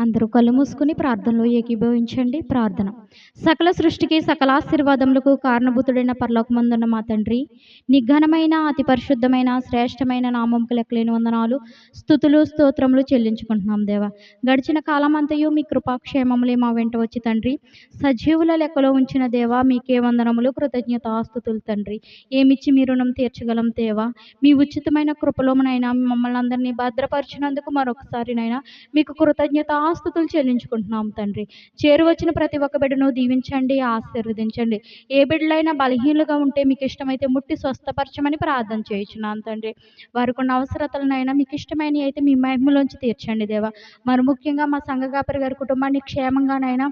అందరూ కళ్ళు మూసుకుని ప్రార్థనలో ఏకీభవించండి. ప్రార్థన. సకల సృష్టికి సకల ఆశీర్వాదములకు కారణభూతుడైన పరలోకమందున్న మా తండ్రి, నీ ఘనమైన అతి పరిశుద్ధమైన శ్రేష్టమైన నామముకు లెక్కలేని వందనాలు, స్తుతులు, స్తోత్రములు చెల్లించుకుంటున్నాం దేవా. గడిచిన కాలమంతయు మీ కృపాక్షేమములే మా వెంట వచ్చి తండ్రి, సజీవుల లెక్కలో ఉంచిన దేవా మీకే వందనములు, కృతజ్ఞతాస్తుతులు తండ్రి. ఏమిచ్చి మీ రుణం తీర్చగలం దేవా. మీ ఉచితమైన కృపలోనైనా మమ్మల్ని అందరినీ భద్రపరిచినందుకు మరొకసారినైనా మీకు కృతజ్ఞతాస్తుతులు చెల్లించుకుంటున్నాం తండ్రి. చేరువచ్చిన ప్రతి ఒక్క బిడ్డను దీవించండి, ఆశీర్వదించండి. ఏ బిడ్డలైనా బలహీనలుగా ఉంటే మీకు ఇష్టమైతే ముట్టి స్వస్థపరచమని ప్రార్థన చేయుచున్నాను తండ్రి. వారికి ఉన్న అవసరతలనైనా మీకు ఇష్టమైనవి అయితే మీ మహిమలోంచి తీర్చండి దేవా. మరి ముఖ్యంగా మా సంఘకాపరి గారి కుటుంబాన్ని క్షేమంగానైనా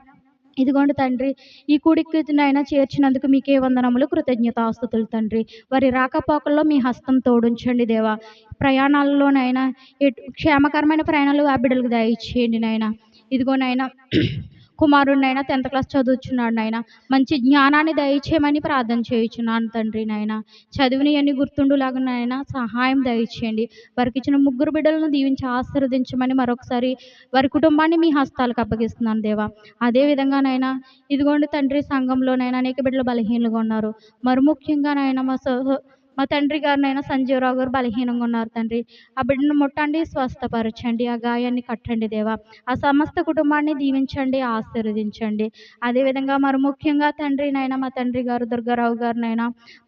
ఇదిగోండి తండ్రి, ఈ కూడికనైనా చేర్చినందుకు మీకే వందనములు, కృతజ్ఞతాస్తుతులు తండ్రి. వారి రాకపోకల్లో మీ హస్తం తోడుంచండి దేవా. ప్రయాణాల్లోనైనా క్షేమకరమైన ప్రయాణాలు ఆ బిడ్డలకు దయచేయండి నాయన. ఇదిగోనైనా కుమారుడినైనా 10th క్లాస్ చదువుచున్నాడు నాయన. మంచి జ్ఞానాన్ని దయచేయమని ప్రార్థన చేయుచున్నాను తండ్రి నాయన. చదివిని అన్ని గుర్తుండులాగా నాయన సహాయం దయచేయండి. వారికి ఇచ్చిన 3 బిడ్డలను దీవించి ఆశీర్వదించమని మరొకసారి వారి కుటుంబాన్ని మీ హస్తాలకు అప్పగిస్తున్నాను దేవా. అదేవిధంగా నాయన ఇదిగోండి తండ్రి, సంఘంలోనైనా అనేక బిడ్డలు బలహీనలుగా ఉన్నారు. మరి ముఖ్యంగా నాయన మా తండ్రి గారినైనా సంజీవరావు గారు బలహీనంగా ఉన్నారు తండ్రి. ఆ బిడ్డను ముట్టండి, స్వస్థపరచండి, ఆ గాయాన్ని కట్టండి దేవా. ఆ సమస్త కుటుంబాన్ని దీవించండి, ఆశీర్వదించండి. అదేవిధంగా మరి ముఖ్యంగా తండ్రి నాయన మా తండ్రి గారు దుర్గారావు గారినైనా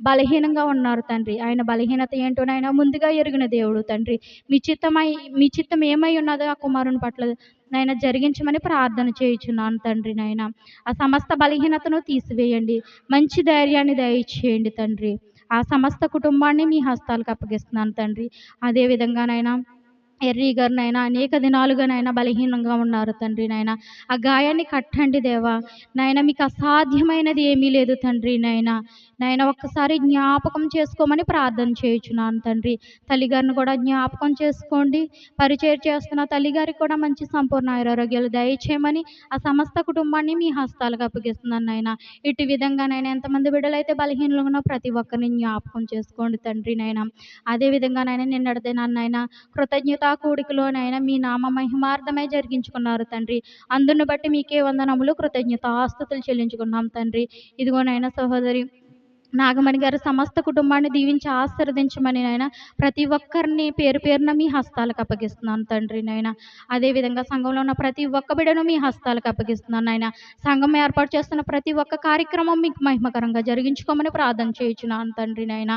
బలహీనంగా ఉన్నారు తండ్రి. ఆయన బలహీనత ఏంటోనైనా ముందుగా ఎరిగిన దేవుడు తండ్రి. మీ చిత్తం ఏమై ఉన్నదో ఆ కుమారుని పట్ల నాయన జరిగించమని ప్రార్థన చేయుచున్నాను తండ్రి నాయన. ఆ సమస్త బలహీనతను తీసివేయండి, మంచి ధైర్యాన్ని దయచేయండి తండ్రి. ఆ సమస్త కుటుంబాన్ని మీ హస్తాలకు అప్పగిస్తున్నాను తండ్రి. అదేవిధంగానైనా ఎర్రీ గారినైనా అనేక దినాలుగానైనా బలహీనంగా ఉన్నారు తండ్రి నాయన. ఆ గాయాన్ని కట్టండి దేవా. నాయన మీకు అసాధ్యమైనది ఏమీ లేదు తండ్రి నాయన. నాయన ఒక్కసారి జ్ఞాపకం చేసుకోమని ప్రార్థన చేయుచున్నాను తండ్రి. తల్లిగారిని కూడా జ్ఞాపకం చేసుకోండి. పరిచయం చేస్తున్న తల్లిగారికి కూడా మంచి సంపూర్ణ ఆరోగ్యాలు దయచేయమని ఆ సమస్త కుటుంబాన్ని మీ హస్తాలకు అప్పగిస్తున్నాను నాయన. ఇటు విధంగానైనా ఎంతమంది బిడ్డలైతే బలహీనంగా ఉన్న ప్రతి ఒక్కరిని జ్ఞాపకం చేసుకోండి తండ్రి నాయన. అదేవిధంగానైనా నిన్నటి దినాన్నైనా కృతజ్ఞతా కూడికలోనైనా మీ నామ మహిమార్థమై జరిగించుకున్నారు తండ్రి. అందును బట్టి మీకే వందనములు, కృతజ్ఞతాస్తుతులు చెల్లించుకున్నాం తండ్రి. ఇదిగోనైనా సహోదరి నాగమణి గారు సమస్త కుటుంబాన్ని దీవించి ఆశీర్వదించమని నాయన ప్రతి ఒక్కరిని పేరు పేరున మీ హస్తాలకు అప్పగిస్తున్నాను తండ్రి నాయన. అదేవిధంగా సంఘంలో ఉన్న ప్రతి ఒక్క బిడ్డను మీ హస్తాలకు అప్పగిస్తున్నాను నాయన. సంఘం ఏర్పాటు చేస్తున్న ప్రతి ఒక్క కార్యక్రమం మీకు మహిమకరంగా జరిగించుకోమని ప్రార్థన చేయుచున్నాను తండ్రి నాయన.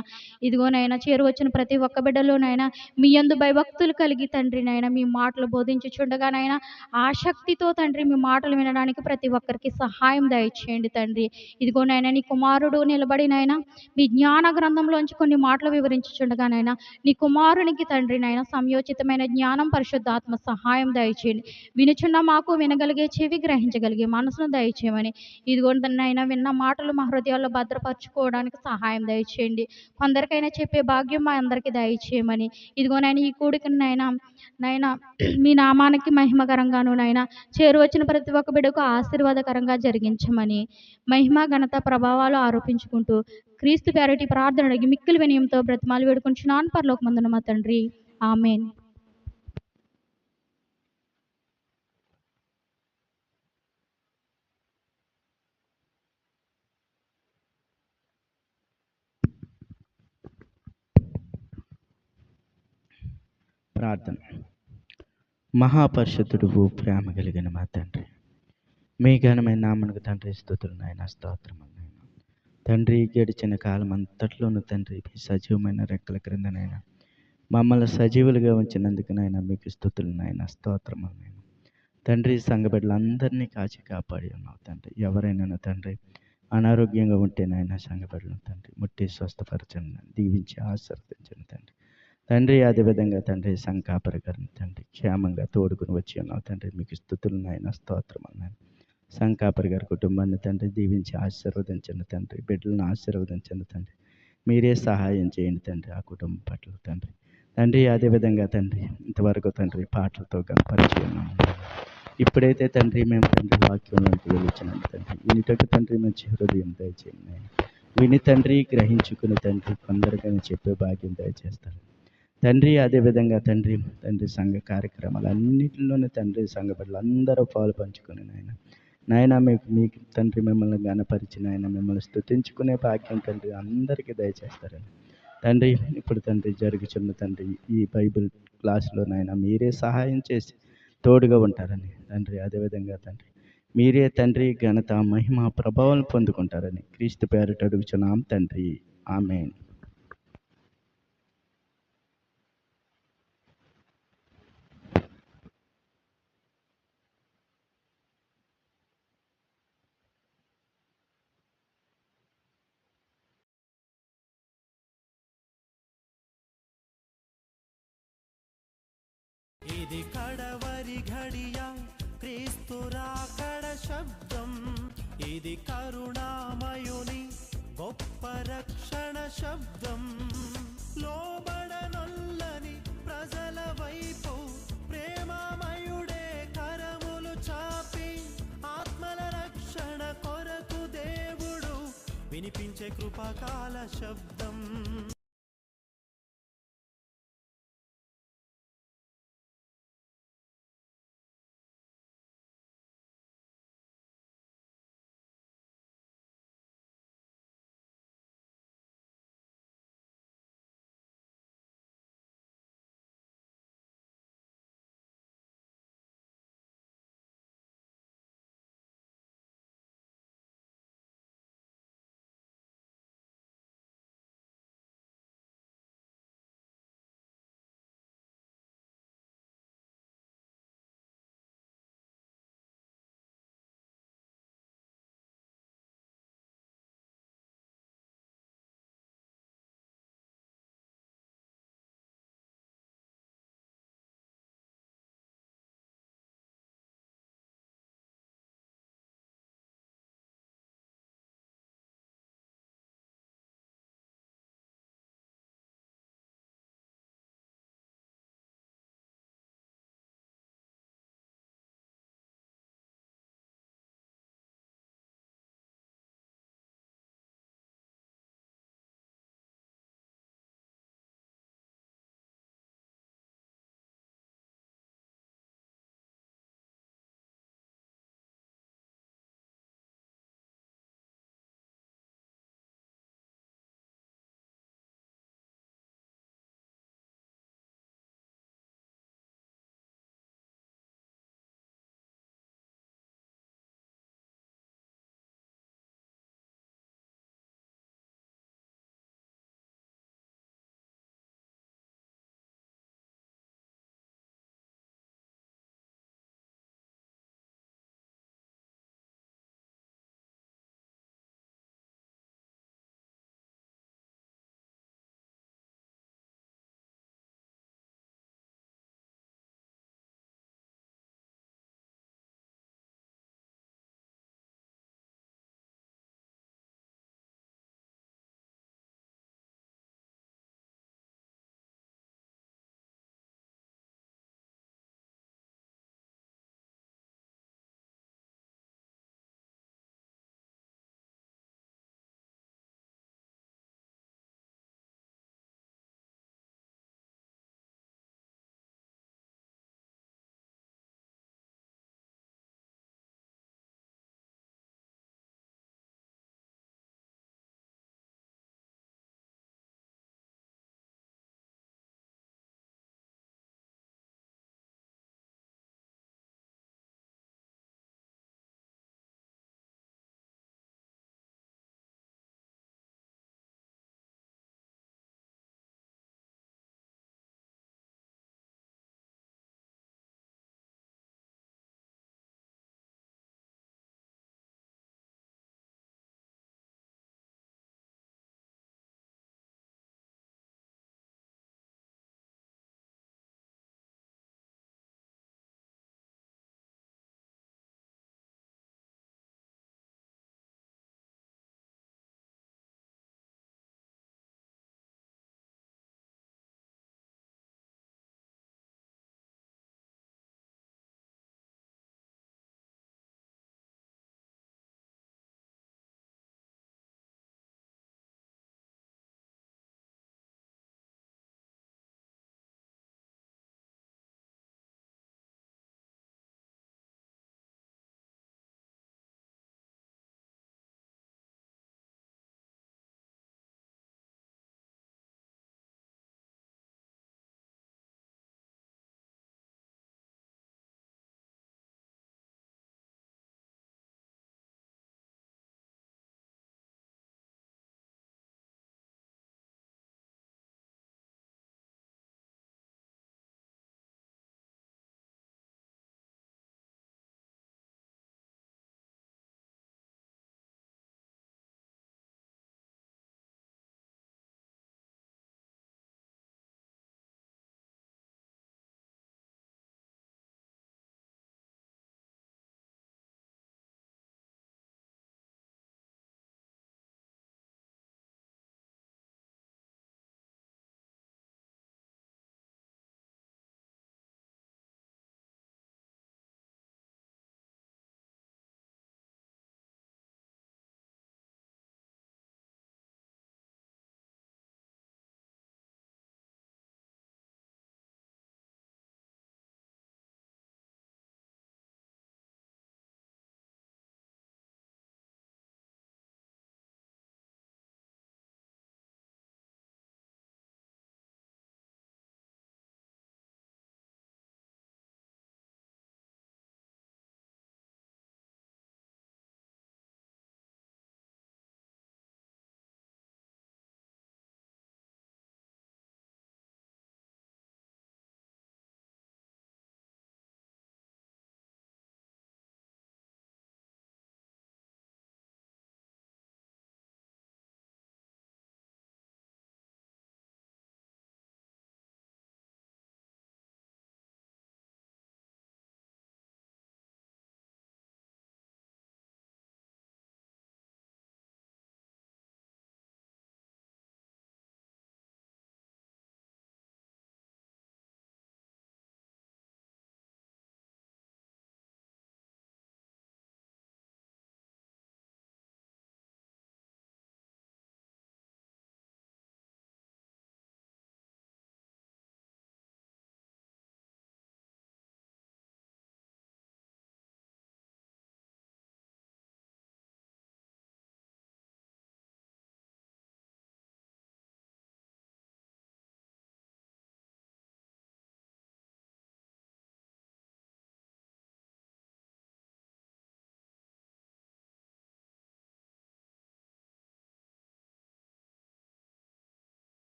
ఇదిగోనైనా చేరువచ్చిన ప్రతి ఒక్క బిడ్డలోనైనా మీ యందు భయభక్తులు కలిగి తండ్రి నాయన మీ మాటలు బోధించుచుండగానైనా ఆసక్తితో తండ్రి మీ మాటలు వినడానికి ప్రతి ఒక్కరికి సహాయం దయచేయండి తండ్రి. ఇదిగోనైనా నీ కుమారుడు నిలబడినైనా మీ జ్ఞాన గ్రంథంలోంచి కొన్ని మాటలు వివరించుచుండగానైనా నీ కుమారునికి తండ్రి నాయన సమయోచితమైన జ్ఞానం, పరిశుద్ధాత్మ సహాయం దయచేయండి. వినుచున్న మాకు వినగలిగే చెవి, గ్రహించగలిగే మనసును దయచేయమని. ఇదిగోనైనా విన్న మాటలు మా హృదయాల్లో భద్రపరచుకోవడానికి సహాయం దయచేయండి. కొందరికైనా చెప్పే భాగ్యం మా అందరికీ దయచేయమని. ఇదిగోనైనా ఈ కూడికనైనా నైనా మీ నామానికి మహిమకరంగాను నైనా చేరువచ్చిన ప్రతి ఒక్క బిడ్డకు ఆశీర్వాదకరంగా జరిగించమని మహిమ, ఘనత, ప్రభావాలు ఆరోపించుకుంటూ క్రీస్తు పేరటి ప్రార్థన అడిగి మిక్కిలి వినయంతో బ్రతిమాలు వేడుకుంటున్నాను పరలోకమందున మా తండ్రి. ఆమేన్. ప్రార్థన. మహాపరిశుద్ధుడు ప్రేమ కలిగిన మా తండ్రి, మీ ఘనమైన నామమునకు తండ్రి స్తుతులు నాయన, స్తోత్రములు నాయన. తండ్రి గడిచిన కాలం అంతట్లోనూ తండ్రి మీ సజీవమైన రెక్కల క్రిందనైనా మమ్మల్ని సజీవులుగా ఉంచినందుకు నాయన మీకు స్తుతులు నాయన, స్తోత్రములు నాయన. తండ్రి సంఘ బిడ్డలందరినీ కాచి కాపాడి ఉన్నావు తండ్రి. ఎవరైనా తండ్రి అనారోగ్యంగా ఉంటే నాయన సంఘ బిడ్డలను తండ్రి ముట్టి స్వస్థపరచండి, దీవించి ఆశీర్వదించండి తండ్రి. తండ్రి అదేవిధంగా తండ్రి సంఘకాపరి గారిని తండ్రి క్షేమంగా తోడుకుని వచ్చి ఉన్నావు తండ్రి మీకు స్తుతులు నాయన, స్తోత్రములు నాయన. సంఘకాపరి గారి కుటుంబాన్ని తండ్రి దీవించి ఆశీర్వదించండి తండ్రి. బిడ్డలను ఆశీర్వదించండి తండ్రి. మీరే సహాయం చేయండి తండ్రి ఆ కుటుంబం పట్ల తండ్రి. తండ్రి అదేవిధంగా తండ్రి ఇంతవరకు తండ్రి పాటలతో గణపరిచి ఉన్నాము. ఇప్పుడైతే తండ్రి మేము తండ్రి వాక్యంలోకి వెళ్ళిచ్చినాం తండ్రి. వినిటకు తండ్రి మంచి హృదయం దయచేయండి. విని తండ్రి గ్రహించుకుని తండ్రి కొందరికైనా చెప్పే భాగ్యం దయచేస్తారు. తండ్రి అదేవిధంగా తండ్రి సంఘ కార్యక్రమాలన్నిటిలోనూ తండ్రి సంఘ బిడ్డలు అందరూ పాలు పంచుకొని నాయన మీకు తండ్రి మిమ్మల్ని గణపరిచి నాయన మిమ్మల్ని స్తుతించుకునే భాగ్యం తండ్రి అందరికీ దయచేస్తారని తండ్రి ఇప్పుడు తండ్రి జరుగుచున్న తండ్రి ఈ బైబిల్ క్లాసులో నాయన మీరే సహాయం చేసి తోడుగా ఉంటారని తండ్రి అదేవిధంగా తండ్రి మీరే తండ్రి ఘనత మహిమ ప్రభావం పొందుకుంటారని క్రీస్తు పేరిట అడుగుచున్నాం తండ్రి ఆమేన్. ఇది కడవరి ఘడియ క్రీస్తు రాకడ శబ్దం, ఇది కరుణామయుని గొప్ప రక్షణ శబ్దం. లోబడనొల్లని ప్రజల వైపు ప్రేమమయుడే కరములు చాపి ఆత్మల రక్షణ కొరకు దేవుడు వినిపించే కృపకాల శబ్దం.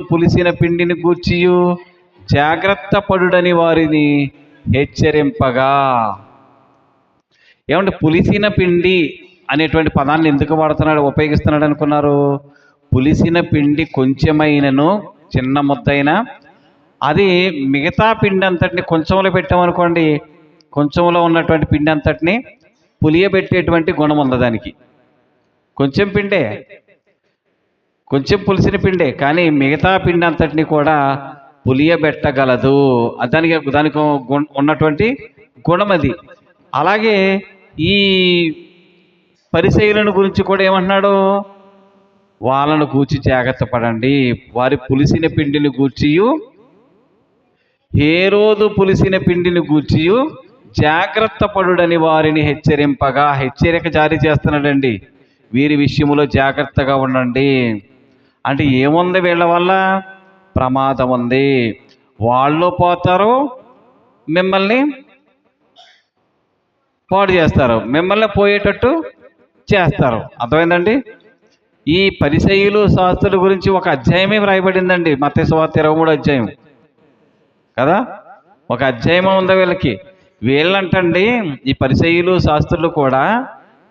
పులిసిన పిండిని గూర్చియు జాగ్రత్త పడుడని వారిని హెచ్చరింపగా. ఏమంటే పులిసిన పిండి అనేటువంటి పదాన్ని ఎందుకు ఉపయోగిస్తున్నాడు అనుకున్నారు? పులిసిన పిండి కొంచెమైనను, చిన్న ముద్దైనా, అది మిగతా పిండి అంతటిని కొంచెంలో పెట్టామనుకోండి, కొంచెంలో ఉన్నటువంటి పిండి అంతటిని పులియబెట్టేటువంటి గుణం ఉంది దానికి. కొంచెం పిండే, కొంచెం పులిసిన పిండే, కానీ మిగతా పిండి అంతటిని కూడా పులియబెట్టగలదు. దానికి ఉన్నటువంటి గుణం అది. అలాగే ఈ పరిసయ్యులను గురించి కూడా ఏమంటున్నాడు? వాళ్ళను గూర్చి జాగ్రత్త పడండి. వారి పులిసిన పిండిని గూర్చియు, హేరోదు పులిసిన పిండిని గూర్చియు జాగ్రత్త పడుడని వారిని హెచ్చరింపగా. హెచ్చరిక జారీ చేస్తున్నాడండి, వీరి విషయంలో జాగ్రత్తగా ఉండండి. అంటే ఏముంది? వీళ్ళ వల్ల ప్రమాదం ఉంది. వాళ్ళు పోతారు, మిమ్మల్ని పాడు చేస్తారు, మిమ్మల్ని పోయేటట్టు చేస్తారు. అర్థమైందండి? ఈ పరిసయ్యులు శాస్త్రుల గురించి ఒక అధ్యాయమే వ్రాయబడిందండి, మత్తయి సువార్త 23వ అధ్యాయం కదా. ఒక అధ్యాయం ఉందా వీళ్ళకి. వీళ్ళంటండి, ఈ పరిసయ్యులు శాస్త్రులు కూడా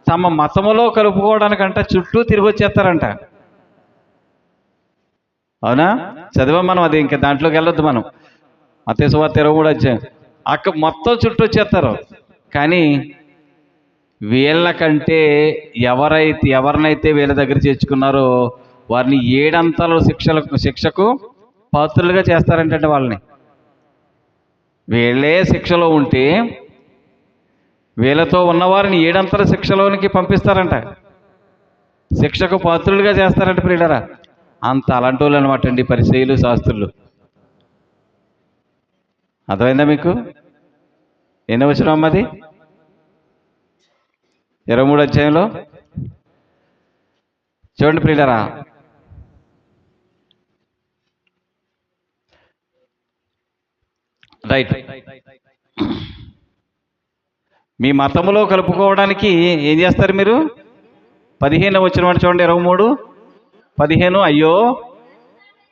తమ మతములో కలుపుకోవడానికంట చుట్టూ తిరిగి వచ్చేస్తారంట. అవునా? చదివాం మనం అది, ఇంకా దాంట్లోకి వెళ్ళొద్దు మనం. మత్తయి సువార్త 23వ అధ్యాయం మొత్తం చుట్టూ వచ్చేస్తారు. కానీ వీళ్ళకంటే ఎవరినైతే వీళ్ళ దగ్గర చేర్చుకున్నారో వారిని 7 అంతల శిక్షకు పాత్రులుగా చేస్తారంటే వాళ్ళని. వీళ్ళే శిక్షలో ఉంటే వీళ్ళతో ఉన్నవారిని 7 అంతల శిక్షలోనికి పంపిస్తారంట, శిక్షకు పాత్రులుగా చేస్తారంట ప్రియులారా. అంత అలాంటి వాళ్ళు అనమాట అండి పరిసయ్యులు శాస్త్రులు. అర్థమైందా మీకు? ఎన్నో వచనం అమ్మది? 23వ అధ్యాయంలో చూడండి ప్రియులారా. రైట్. మీ మతములో కలుపుకోవడానికి ఏం చేస్తారు మీరు? 15వ వచనం చూడండి, 23:15. అయ్యో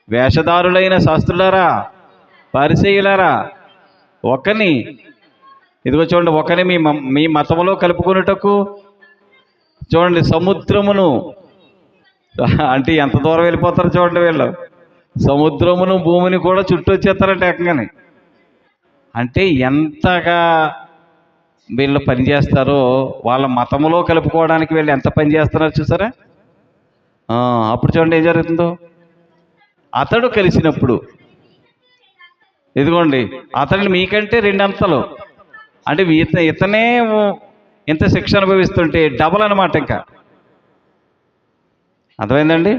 వేషధారులైన శాస్త్రులారా, పరిసయ్యులారా, ఒకని ఇదిగో చూడండి, ఒకని మీ మతములో కలుపుకునేటకు చూడండి సముద్రమును, అంటే ఎంత దూరం వెళ్ళిపోతారో చూడండి వీళ్ళు. సముద్రమును భూమిని కూడా చుట్టూ వచ్చేస్తారంటే ఏకంగానే. అంటే ఎంతగా వీళ్ళు పనిచేస్తారో, వాళ్ళ మతములో కలుపుకోవడానికి వీళ్ళు ఎంత పని చేస్తున్నారో చూసారా. అప్పుడు చూడండి ఏం జరుగుతుందో. అతడు కలిసినప్పుడు ఇదిగోండి, అతడిని మీకంటే 2 అంతలు, అంటే ఇతనే ఇంత శిక్ష అనుభవిస్తుంటే డబల్ అనమాట. ఇంకా అర్థమైందండి?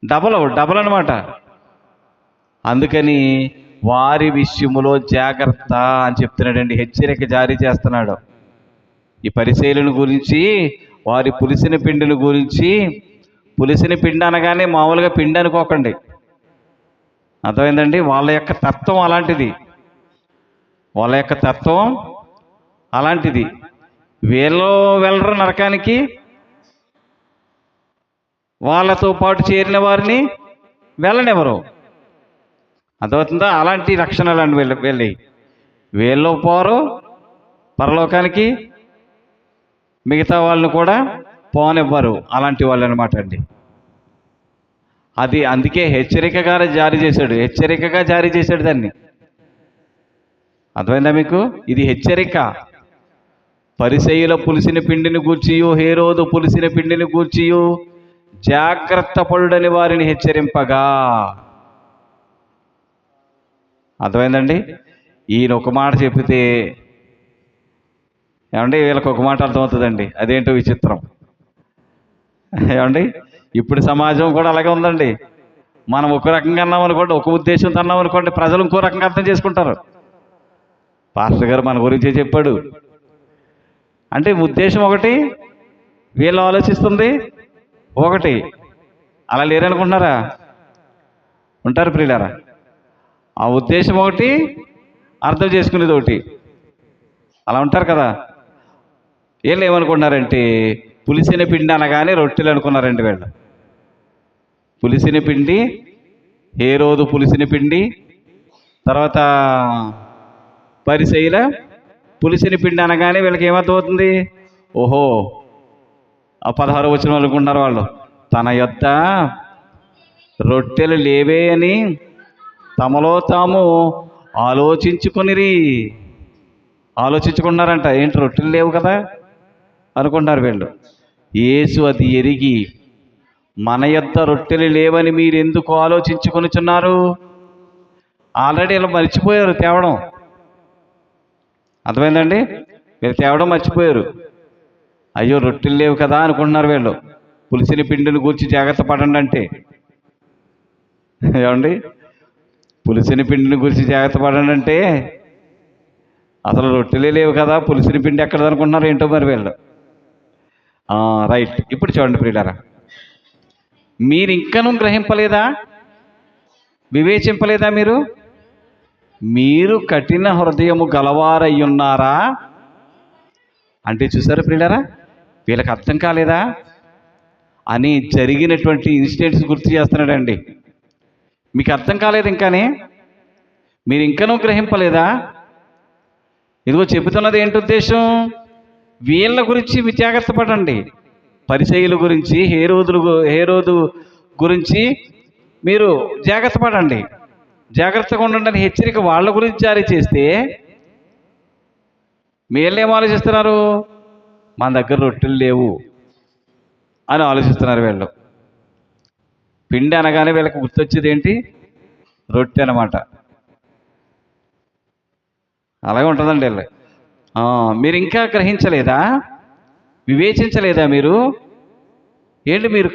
డబల్ అనమాట. అందుకని వారి విషయములో జాగ్రత్త అని చెప్తున్నాడండి, హెచ్చరిక జారీ చేస్తున్నాడు. ఈ పరిసయ్యులను గురించి, వారి పులిసిన పిండిని గురించి. పులిసిన పిండి అనగానే మామూలుగా పిండి అనుకోకండి. అర్థమైందండి? వాళ్ళ యొక్క తత్వం అలాంటిది, వాళ్ళ యొక్క తత్వం అలాంటిది. వీళ్ళు వెళ్ళరు నరకానికి, వాళ్ళతో పాటు చేరిన వారిని వెళ్ళనివ్వరు. అర్థమవుతుందా? అలాంటి లక్షణాలు అండి వీళ్ళు పోరు పరలోకానికి, మిగతా వాళ్ళని కూడా పోనివ్వరు. అలాంటి వాళ్ళు అనమాట అండి. అది అందుకే హెచ్చరికగా జారీ చేశాడు దాన్ని. అర్థమైందా మీకు? ఇది హెచ్చరిక. పరిసయ్యుల పులిసిన పిండిని గూర్చియు, హేరోదు పులిసిన పిండిని గూర్చియు జాగ్రత్త పడుడని వారిని హెచ్చరింపగా. అర్థమైందండి? ఈయన ఒక మాట చెప్తే ఏమండి వీళ్ళకి ఒక మాట అర్థమవుతుందండి, అదేంటో విచిత్రం. ఏమండి ఇప్పుడు సమాజం కూడా అలాగే ఉందండి. మనం ఒక రకంగా అన్నాం అనుకోండి, ఒక ఉద్దేశంతో అన్నాం అనుకోండి, ప్రజలు ఇంకో రకంగా అర్థం చేసుకుంటారు. పాస్టర్ గారు మన గురించే చెప్పాడు అంటే ఉద్దేశం ఒకటి, వీళ్ళు ఆలోచిస్తుంది ఒకటి. అలా లేరనుకుంటున్నారా? ఉంటారు ప్రియులారా. ఆ ఉద్దేశం ఒకటి, అర్థం చేసుకునేది ఒకటి. అలా ఉంటారు కదా. వీళ్ళు ఏమనుకుంటున్నారంటే పులిసిన పిండి అనగానే రొట్టెలు అనుకున్నారండి వీళ్ళు. పులిసిన పిండి, హేరోదు పులిసిన పిండి, తర్వాత పరిసయ్యుల పులిసిన పిండి అనగానే వీళ్ళకి ఏమర్థమవుతుంది? ఓహో, ఆ 16 వచనం అనుకుంటున్నారు వాళ్ళు, తన యొద్ద రొట్టెలు లేవే అని తమలో తాము ఆలోచించుకున్నారంట. ఏంటి, రొట్టెలు లేవు కదా అనుకుంటున్నారు వీళ్ళు. యేసు అది ఎరిగి, మన యొద్ద రొట్టెలు లేవని మీరు ఎందుకు ఆలోచించుకొనుచున్నారు? ఆల్రెడీ ఇలా మర్చిపోయారు తేవడం. అర్థమైందండి? వీళ్ళు తేవడం మర్చిపోయారు. అయ్యో, రొట్టెలు లేవు కదా అనుకుంటున్నారు వీళ్ళు. పులిసిన పిండిని గురించి జాగ్రత్త పడండి అంటే, ఏమండి, పులిసిన పిండిని గురించి జాగ్రత్త పడండి అంటే అసలు రొట్టెలే లేవు కదా, పులిసిన పిండి ఎక్కడది అనుకుంటున్నారు ఏంటో మరి వీళ్ళు. రైట్. ఇప్పుడు చూడండి ప్రియులారా, మీరు ఇంకనూ గ్రహింపలేదా, వివేచింపలేదా? మీరు కఠిన హృదయము గలవారయ్యున్నారా అంటే, చూసారా ప్రియులారా, వీళ్ళకి అర్థం కాలేదా అని జరిగినటువంటి ఇన్సిడెంట్స్ గుర్తు చేస్తున్నాడండి. మీకు అర్థం కాలేదు ఇంకానే, మీరు ఇంకనూ గ్రహింపలేదా? ఇదిగో చెబుతున్నది ఏంటి ఉద్దేశం? వీళ్ళ గురించి జాగ్రత్త పడండి. పరిసయ్యుల గురించి, హేరోదు గురించి మీరు జాగ్రత్త పడండి, జాగ్రత్తగా ఉండండి అని హెచ్చరిక వాళ్ళ గురించి జారీ చేస్తే, వీళ్ళేం ఆలోచిస్తున్నారు? మన దగ్గర రొట్టెలు లేవు అని ఆలోచిస్తున్నారు వీళ్ళు. పిండి అనగానే వీళ్ళకి గుర్తొచ్చేది ఏంటి? రొట్టె అన్నమాట. అలాగే ఉంటుందండి వీళ్ళు. మీరు ఇంకా గ్రహించలేదా, వివేచించలేదా? మీరు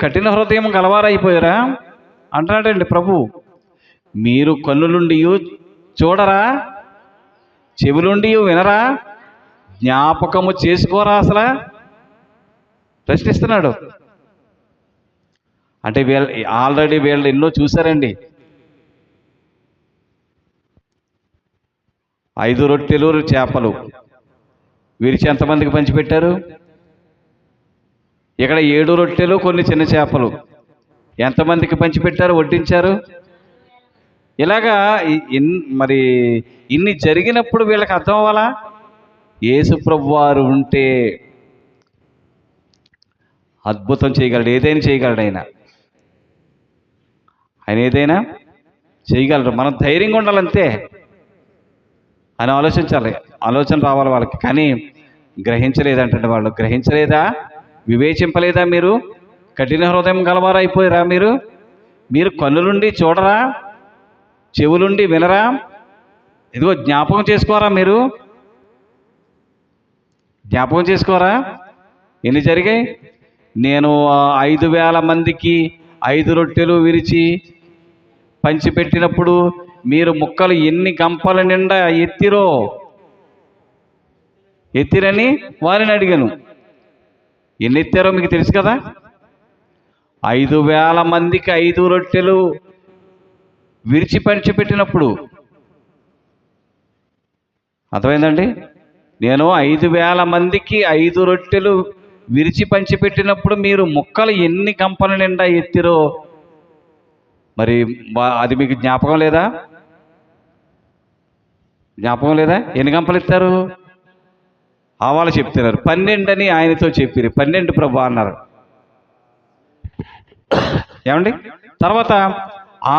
కఠిన హృదయం గలవారైపోయారా అంటున్నాడండి ప్రభు. మీరు కన్నులుండి చూడరా, చెవులుండి వినరా, జ్ఞాపకము చేసుకోరా అసలు ప్రశ్నిస్తున్నాడు. అంటే ఆల్రెడీ వీళ్ళు ఎన్నో చూశారండి. 5 రొట్టెలు చేపలు విరిచి ఎంతమందికి పంచిపెట్టారు? ఇక్కడ 7 రొట్టెలు కొన్ని చిన్న చేపలు ఎంతమందికి పంచిపెట్టారు, వడ్డించారు? ఇలాగా మరి ఇన్ని జరిగినప్పుడు వీళ్ళకి అర్థం అవ్వాలా? యేసు ప్రభు వారు ఉంటే అద్భుతం చేయగలడు, ఏదైనా చేయగలడు ఆయన ఏదైనా చేయగలరు. మనం ధైర్యంగా ఉండాలంతే అని ఆలోచించాలి, ఆలోచన రావాలి వాళ్ళకి. కానీ గ్రహించలేదంటే వాళ్ళు. గ్రహించలేదా, వివేచింపలేదా? మీరు కఠిన హృదయం గలవారైపోయారా? మీరు కన్నులుండి చూడరా, చెవులుండి వినరా, ఇదిగో జ్ఞాపకం చేసుకోరా? జ్ఞాపకం చేసుకోరా? ఎన్ని జరిగాయి? నేను 5,000 మందికి 5 రొట్టెలు విరిచి పంచిపెట్టినప్పుడు మీరు ముక్కలు ఎన్ని గంపల నిండా ఎత్తిరని వారిని అడిగాను. ఎన్ని ఎత్తారో మీకు తెలుసు కదా. 5,000 మందికి 5 రొట్టెలు విరిచి పంచిపెట్టినప్పుడు, అర్థమైందండి? నేను 5,000 మందికి 5 రొట్టెలు విరిచి పంచిపెట్టినప్పుడు మీరు ముక్కలు ఎన్ని గంపల నిండా ఎత్తిరో మరి అది మీకు జ్ఞాపకం లేదా? ఎన్ని గంపలు ఎత్తారు? వాళ్ళు చెప్తున్నారు 12 అని ఆయనతో చెప్పిరు. 12 ప్రభు అన్నారు. ఏమండి? తర్వాత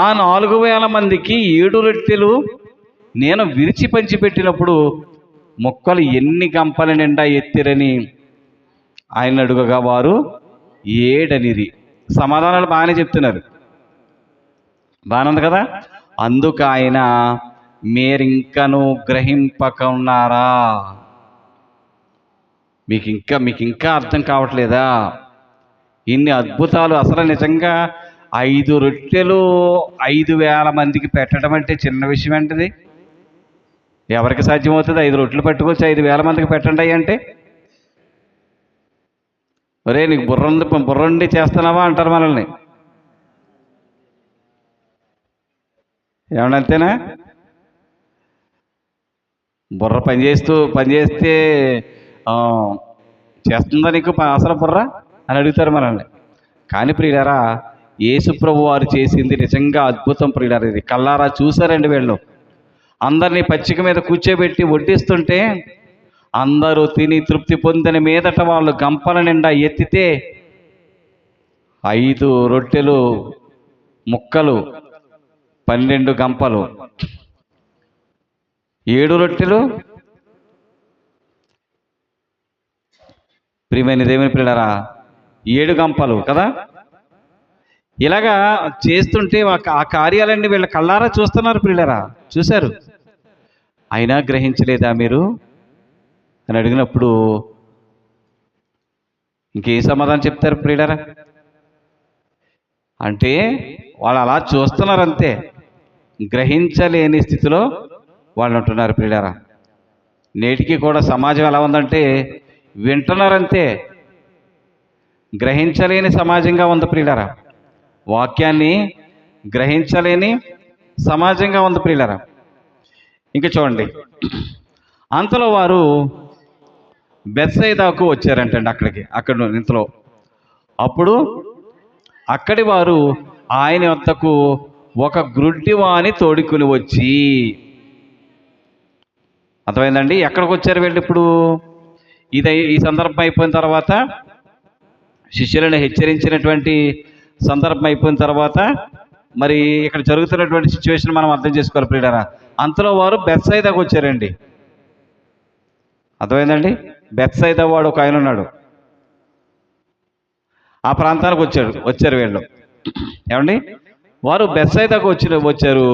ఆ 4,000 మందికి 7 రొట్టెలు నేను విరిచి పంచిపెట్టినప్పుడు ముక్కలు ఎన్ని గంపల నిండా ఎత్తిరని ఆయన అడుగగా వారు 7 అనిరి. సమాధానాలు బాగానే చెప్తున్నారు, బాగానే ఉంది కదా. అందుకు ఆయన, మీరింకను గ్రహింపక ఉన్నారా? మీకు ఇంకా అర్థం కావట్లేదా? ఇన్ని అద్భుతాలు అసలు నిజంగా 5 రొట్టెలు 5,000 మందికి పెట్టడం అంటే చిన్న విషయం ఏంటిది? ఎవరికి సాధ్యమవుతుంది? 5 రొట్టెలు పట్టుకొచ్చి 5,000 మందికి పెట్టండి అంటే, ఒరే నీకు బుర్రండి చేస్తున్నావా అంటారు మనల్ని. ఏమన్నా అంతేనా? బుర్ర పనిచేస్తే చేస్తుందా నీకు అసలు బుర్ర అని అడుగుతారు మనల్ని. కానీ ప్రియులారా, యేసుప్రభు వారు చేసింది నిజంగా అద్భుతం ప్రియులారా. ఇది కల్లారా చూశారండి వీళ్ళు. అందరినీ పచ్చిక మీద కూర్చోబెట్టి వడ్డిస్తుంటే అందరూ తిని తృప్తి పొందిన మీదట వాళ్ళు గంపల నిండా ఎత్తితే 5 రొట్టెలు ముక్కలు, 12 గంపలు, 7 రొట్టెలు. ప్రియమైన దేవుని పిల్లరా, 7 గంపలు కదా. ఇలాగా చేస్తుంటే ఆ కార్యాలన్నీ వీళ్ళ కళ్ళారా చూస్తున్నారు పిల్లరా, చూశారు. అయినా గ్రహించలేదా మీరు అని అడిగినప్పుడు ఇంకేం సమాధానం చెప్తారు ప్రియులరా? అంటే వాళ్ళు అలా చూస్తున్నారు అంతే, గ్రహించలేని స్థితిలో వాళ్ళు ఉంటున్నారు ప్రియులరా. నేటికి కూడా సమాజం ఎలా ఉందంటే వింటున్నారంతే, గ్రహించలేని సమాజంగా ఉంది ప్రియులరా. వాక్యాన్ని గ్రహించలేని సమాజంగా ఉంది ప్రియులరా. ఇంకా చూడండి, అంతలో వారు బెత్సైదాకు వచ్చారంటండి. అక్కడ ఇంతలో అప్పుడు అక్కడి వారు ఆయన వద్దకు ఒక గ్రుడ్డివాని తోడుకుని వచ్చి, అర్థమైందండి ఎక్కడికి వచ్చారు వీళ్ళు ఇప్పుడు? ఈ సందర్భం అయిపోయిన తర్వాత, శిష్యులను హెచ్చరించినటువంటి సందర్భం అయిపోయిన తర్వాత మరి ఇక్కడ జరుగుతున్నటువంటి సిచ్యువేషన్ మనం అర్థం చేసుకోవాలి ప్రియులారా. అంతలో వారు బెత్సైదాకు వచ్చారండి. అర్థమైందండి? బెత్సైదా వాడు ఒక ఆయన ఉన్నాడు, ఆ ప్రాంతానికి వచ్చారు వీళ్ళు. ఏమండి, వారు బెత్సైదాకు వచ్చారు.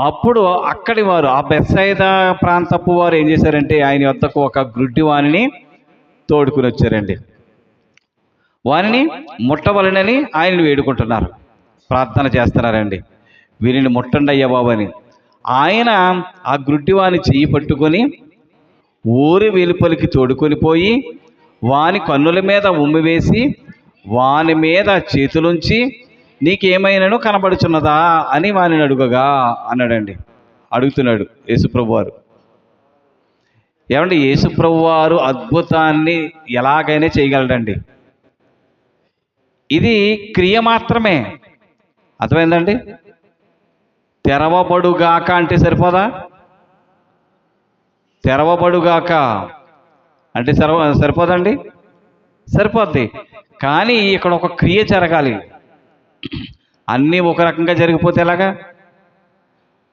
అప్పుడు అక్కడి వారు, ఆ బెత్సైదా ప్రాంతపు వారు ఏం చేశారంటే ఆయన వద్దకు ఒక గ్రుడ్డి వాణిని తోడుకుని వచ్చారండి. వారిని ముట్టవలనని ఆయనను వేడుకుంటున్నారు, ప్రార్థన చేస్తున్నారండి. వీరిని ముట్టండి అయ్యా బాబు అని. ఆయన ఆ గ్రుడ్డివాని చెయ్యి పట్టుకొని ఊరి వెలుపలికి తోడుకొని పోయి వాని కన్నుల మీద ఉమ్మి వేసి వాని మీద చేతులుంచి నీకేమైనాను కనబడుచున్నదా అని వాని అడుగగా అన్నాడండి. అడుగుతున్నాడు యేసుప్రభు వారు. ఏమండి, యేసుప్రభు వారు అద్భుతాన్ని ఎలాగైనా చేయగలడండి. ఇది క్రియ మాత్రమే, అర్థమైందండి? తెరవబడుగాక అంటే సరిపోదా? తెరవబడుగాక అంటే సరిపోదండి? సరిపోద్ది. కానీ ఇక్కడ ఒక క్రియ జరగాలి. అన్నీ ఒక రకంగా జరిగిపోతే ఎలాగా?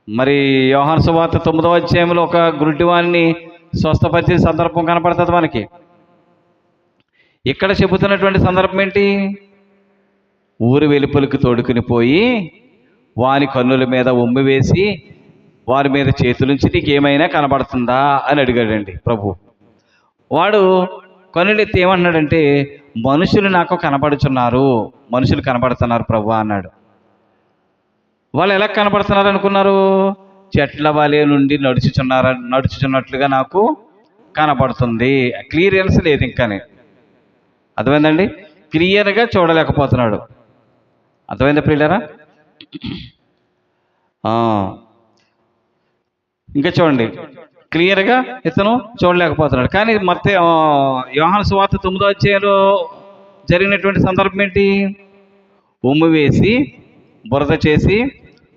మరి యోహాను సువార్త 9వ అధ్యాయంలో ఒక గుడ్డివాణ్ణి స్వస్థపరిచిన సందర్భం కనపడుతుంది మనకి. ఇక్కడ చెబుతున్నటువంటి సందర్భం ఏంటి? ఊరి వెలుపలికి తోడుకుని పోయి వాని కన్నుల మీద ఉమ్మి వేసి వారి మీద చేతులుంచి నీకేమైనా కనబడుతుందా అని అడిగాడండి ప్రభు. వాడు కన్నులెత్తి ఏమన్నాడంటే మనుషులు నాకు కనబడుచున్నారు, మనుషులు కనబడుతున్నారు ప్రభు అన్నాడు. వాళ్ళు ఎలా కనబడుతున్నారు అనుకున్నారు? చెట్ల వలె నుండి నడుచుచున్నట్లుగా నాకు కనబడుతుంది. క్లియరెన్స్ లేదు ఇంకానే, అర్థమైందండి? క్లియర్గా చూడలేకపోతున్నాడు. అర్థమైందా ప్రియులారా? ఇంకా చూడండి, క్లియర్గా ఇతను చూడలేకపోతున్నాడు. కానీ మత్తయి యోహాను సువార్త 9వ అధ్యాయంలో జరిగినటువంటి సందర్భం ఏంటి? ఉమ్మి వేసి బురద చేసి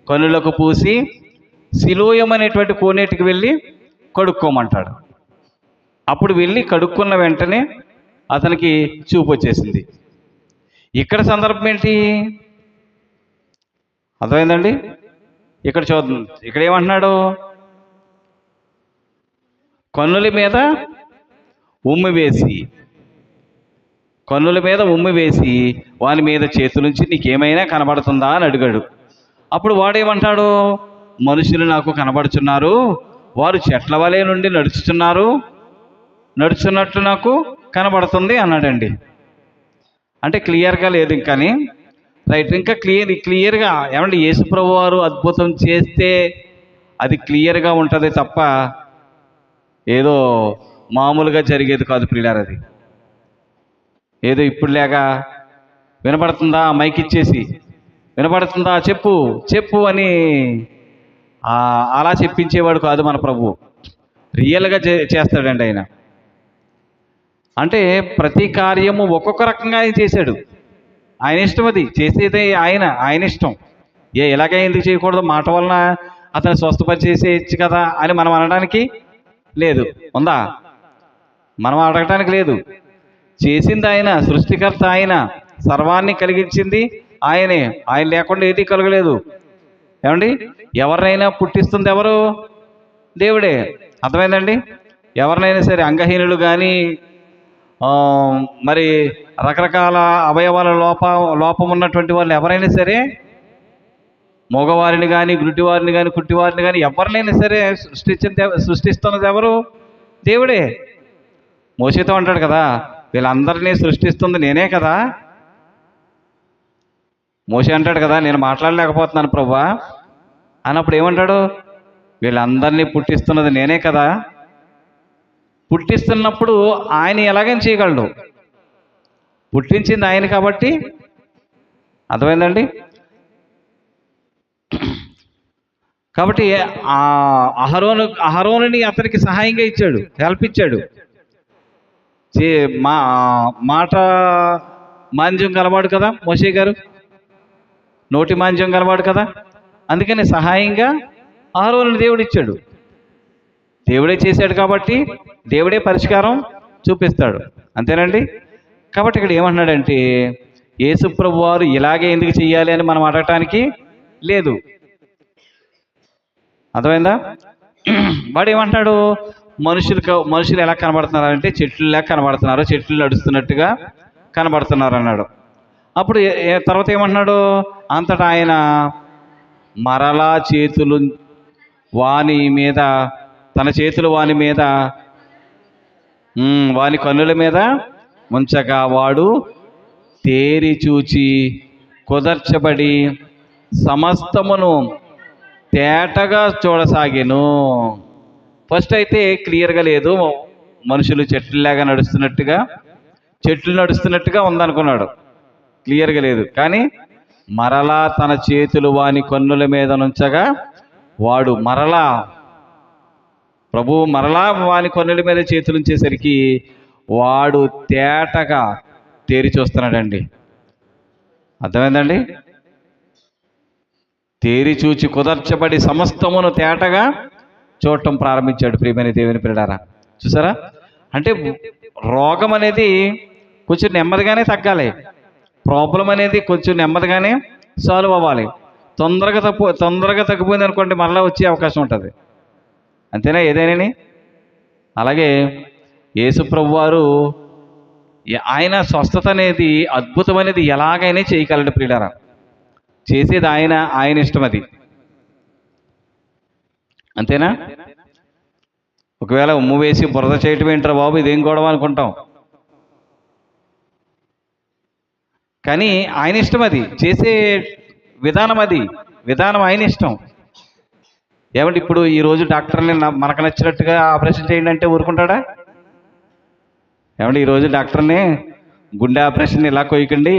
కన్నులకు పూసి సిలోయం అనేటువంటి కోనేటికి వెళ్ళి కడుక్కోమంటాడు. అప్పుడు వెళ్ళి కడుక్కున్న వెంటనే అతనికి చూపు వచ్చేసింది. ఇక్కడ సందర్భం ఏంటి? అర్థమైందండి? ఇక్కడ చూద్దాం, ఇక్కడ ఏమంటున్నాడు? కన్నుల మీద ఉమ్మి వేసి వాని మీద చేతులుంచి నీకేమైనా కనబడుతుందా అని అడిగాడు. అప్పుడు వాడేమంటాడు? మనుషులు నాకు కనబడుచున్నారు, వారు చెట్ల వలె నుండి నడుచున్నట్లు నాకు కనబడుతుంది అన్నాడండి. అంటే క్లియర్గా లేదు ఇంకాని, రైట్? ఇంకా క్లియర్గా ఏమంటే యేసుప్రభు వారు అద్భుతం చేస్తే అది క్లియర్గా ఉంటుంది తప్ప ఏదో మామూలుగా జరిగేది కాదు ప్రియులారా. అది ఏదో ఇప్పుడు లేక వినపడుతుందా మైక్ ఇచ్చేసి వినపడుతుందా చెప్పు అని అలా చెప్పించేవాడు కాదు మన ప్రభు. రియల్గా చేస్తాడండి ఆయన. అంటే ప్రతి కార్యము ఒక్కొక్క రకంగా ఆయన చేశాడు. ఆయన ఇష్టం, అది చేసేది ఆయన ఇష్టం. ఇలాగే ఎందుకు చేయకూడదు, మాట వలన అతను స్వస్థపరిచేసేయచ్చు కదా అని మనం అనడానికి లేదు. ఉందా? మనం అడగటానికి లేదు. చేసింది ఆయన, సృష్టికర్త ఆయన, సర్వాన్ని కలిగించింది ఆయనే. ఆయన లేకుండా ఏది కలగలేదు. ఏమండి? ఎవరినైనా పుట్టిస్తుంది ఎవరు? దేవుడే. అర్థమైందండి? ఎవరినైనా సరే అంగహీనులు కానీ మరి రకరకాల అవయవాల లోపం ఉన్నటువంటి వాళ్ళు ఎవరైనా సరే, మగవారిని కానీ గుడ్డివారిని కానీ కుట్టివారిని కానీ ఎవరినైనా సరే సృష్టిస్తున్నది ఎవరు? దేవుడే. మోషేతో అంటాడు కదా, వీళ్ళందరినీ సృష్టిస్తుంది నేనే కదా. మోషే అంటాడు కదా, నేను మాట్లాడలేకపోతున్నాను ప్రభువా అన్నప్పుడు ఏమంటాడు? వీళ్ళందరినీ పుట్టిస్తున్నది నేనే కదా. పుట్టిస్తున్నప్పుడు ఆయన ఎలాగని చేయగలడు? పుట్టించింది ఆయన కాబట్టి. అర్థమైందండి? కాబట్టి ఆ అహరోనుని అతనికి సహాయంగా ఇచ్చాడు, హెల్ప్ ఇచ్చాడు. మాట మాంద్యం గలవాడు కదా మోషే గారు, నోటి మాంద్యం గలవాడు కదా. అందుకని సహాయంగా అహరోనుని దేవుడు ఇచ్చాడు. దేవుడే చేశాడు కాబట్టి దేవుడే పరిష్కారం చూపిస్తాడు. అంతేనండి? కాబట్టి ఇక్కడ ఏమంటున్నాడంటే, యేసు ప్రభు వారు ఇలాగే ఎందుకు చెయ్యాలి అని మనం అడగటానికి లేదు. అర్థమైందా? వాడు ఏమంటున్నాడు? మనుషులు ఎలా కనబడుతున్నారంటే చెట్లులా కనబడుతున్నారు, చెట్లు నడుస్తున్నట్టుగా కనబడుతున్నారు అన్నాడు. అప్పుడు తర్వాత ఏమంటున్నాడు? అంతటా ఆయన మరలా చేతులు వాని మీద, తన చేతులు వాని కన్నుల మీద ఉంచగా వాడు తేరి చూచి కుదర్చబడి సమస్తమును తేటగా చూడసాగాను. ఫస్ట్ అయితే క్లియర్గా లేదు, మనుషులు చెట్లు నడుస్తున్నట్టుగా ఉందనుకున్నాడు, క్లియర్గా లేదు. కానీ మరలా తన చేతులు వాని కన్నుల మీద నుంచగా వాడు ప్రభువు మరలా వాని కన్నుల మీద చేతులు ఉంచేసరికి వాడు తేటగా తేరి చూస్తున్నాడండి. అర్థమైందండి? తేరి చూచి కుదర్చబడి సమస్తమును తేటగా చూడటం ప్రారంభించాడు. ప్రియమైన దేవుని పిల్లారా, చూసారా? అంటే రోగం అనేది కొంచెం నెమ్మదిగానే తగ్గాలి, ప్రాబ్లం అనేది కొంచెం నెమ్మదిగానే సాల్వ్ అవ్వాలి. తొందరగా తగ్గిపోయింది అనుకోండి, మరలా వచ్చే అవకాశం ఉంటుంది. అంతేనా? ఏదైనా అలాగే యేసు ప్రభు వారు ఆయన స్వస్థత అనేది, అద్భుతం అనేది ఎలాగైనా చేయగలడు ప్రియులారా. చేసేది ఆయన ఇష్టం అది. అంతేనా? ఒకవేళ ఉమ్ము వేసి బురద చేయటం ఏంటారు బాబు, ఇదేం గొడవ అనుకుంటాం. కానీ ఆయన ఇష్టం అది, చేసే విధానం ఆయన ఇష్టం. ఏమంటే ఇప్పుడు ఈరోజు డాక్టర్ని మనకు నచ్చినట్టుగా ఆపరేషన్ చేయండి అంటే ఊరుకుంటాడా? ఏమంటే ఈరోజు డాక్టర్ని గుండె ఆపరేషన్ ఇలా కొయ్యకండి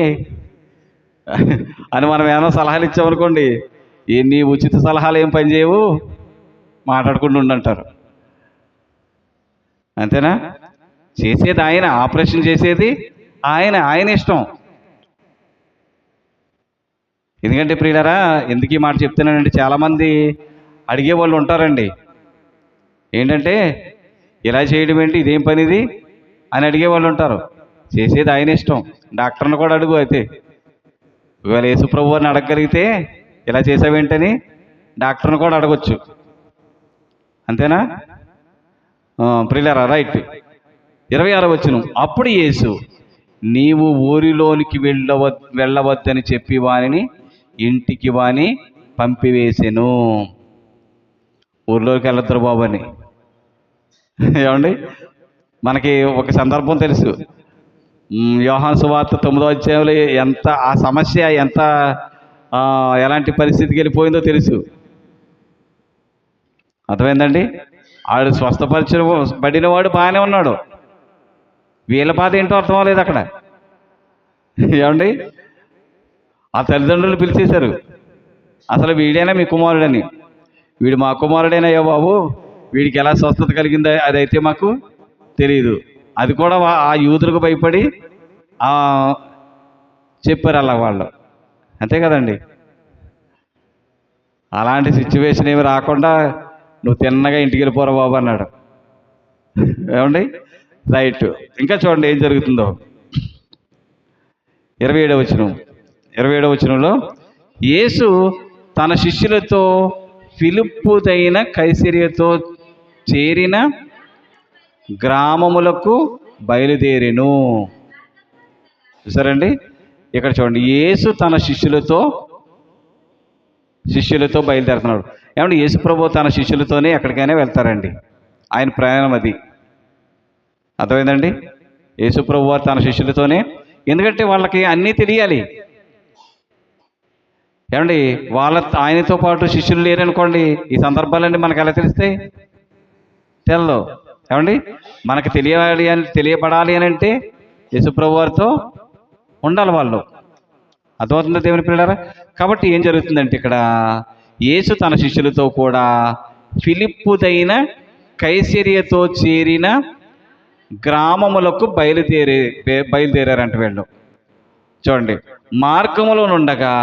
అని మనం ఏమైనా సలహాలు ఇచ్చామనుకోండి, నీ ఉచిత సలహాలు ఏం పని చేయవు, మాట్లాడుకుంటూ ఉండంటారు. అంతేనా? చేసేది ఆయన, ఆపరేషన్ చేసేది ఆయన ఇష్టం. ఎందుకంటే ప్రియులారా, ఎందుకు ఈ మాట చెప్తున్నానంటే, చాలామంది అడిగే వాళ్ళు ఉంటారండి. ఏంటంటే ఇలా చేయడం ఏంటి, ఇదేం పనిది అని అడిగే వాళ్ళు ఉంటారు. చేసేది ఆయన ఇష్టం. డాక్టర్ని కూడా అడుగు. అయితే ఒకవేళ యేసు ప్రభు వారిని అడగగలిగితే ఇలా చేసావేంటని డాక్టర్ని కూడా అడగొచ్చు. అంతేనా? ప్రియులారా, రైట్. 26వ వచనం, అప్పుడు యేసు నీవు ఊరిలోనికి వెళ్ళవద్దని చెప్పి వానిని ఇంటికి పంపివేసెను. ఊర్లోకి వెళ్ళొద్దురు బాబు అని. ఏమండి? మనకి ఒక సందర్భం తెలుసు. యోహాను సువార్త 9వ అధ్యాయంలో ఆ సమస్య ఎలాంటి పరిస్థితికి వెళ్ళిపోయిందో తెలుసు. అర్థమైందండి? ఆడు స్వస్థపరచబడిన వాడు బాగానే ఉన్నాడు, వీళ్ళ బాధ ఏంటో అర్థం అవ్వలేదు అక్కడ. ఏమండి? ఆ తల్లిదండ్రులు పిలిచేశారు, అసలు వీడైనా మీ కుమారుడని. వీడు మా కుమారుడైనా బాబు, వీడికి ఎలా స్వస్థత కలిగిందో అదైతే మాకు తెలియదు. అది కూడా ఆ యూదులకు భయపడి చెప్పారు అలా వాళ్ళు, అంతే కదండి. అలాంటి సిచ్యువేషన్ ఏమి రాకుండా నువ్వు తిన్నగా ఇంటికి వెళ్ళిపోరా బాబు అన్నాడు. ఏమండి? రైట్. ఇంకా చూడండి ఏం జరుగుతుందో. 27వ వచనంలో యేసు తన శిష్యులతో ఫిలిప్పుదైన కైసరియతో చేరిన గ్రామములకు బయలుదేరెను. చూసారండి? ఇక్కడ చూడండి, యేసు తన శిష్యులతో బయలుదేరుతున్నాడు. ఏమంటే యేసు ప్రభు తన శిష్యులతోనే ఎక్కడికైనా వెళ్తారండి. ఆయన ప్రయాణం అది. అర్థమైందండి? యేసు ప్రభు వారు తన శిష్యులతోనే, ఎందుకంటే వాళ్ళకి అన్నీ తెలియాలి. ఏమండి, ఆయనతో పాటు శిష్యులు లేరనుకోండి, ఈ సందర్భాలన్నీ మనకు ఎలా తెలుస్తాయి? తెల్లో. ఏమండి, మనకు తెలియబడాలి అని అంటే యేసుప్రభు వారితో ఉండాలి వాళ్ళు. అర్థమవుతుందా దేవుని పిల్లలారా? కాబట్టి ఏం జరుగుతుందంటే ఇక్కడ యేసు తన శిష్యులతో కూడా ఫిలిప్పుదైన కైసరియతో చేరిన గ్రామములకు బయలుదేరారంట వీళ్ళు. చూడండి, మార్గములో నుండగా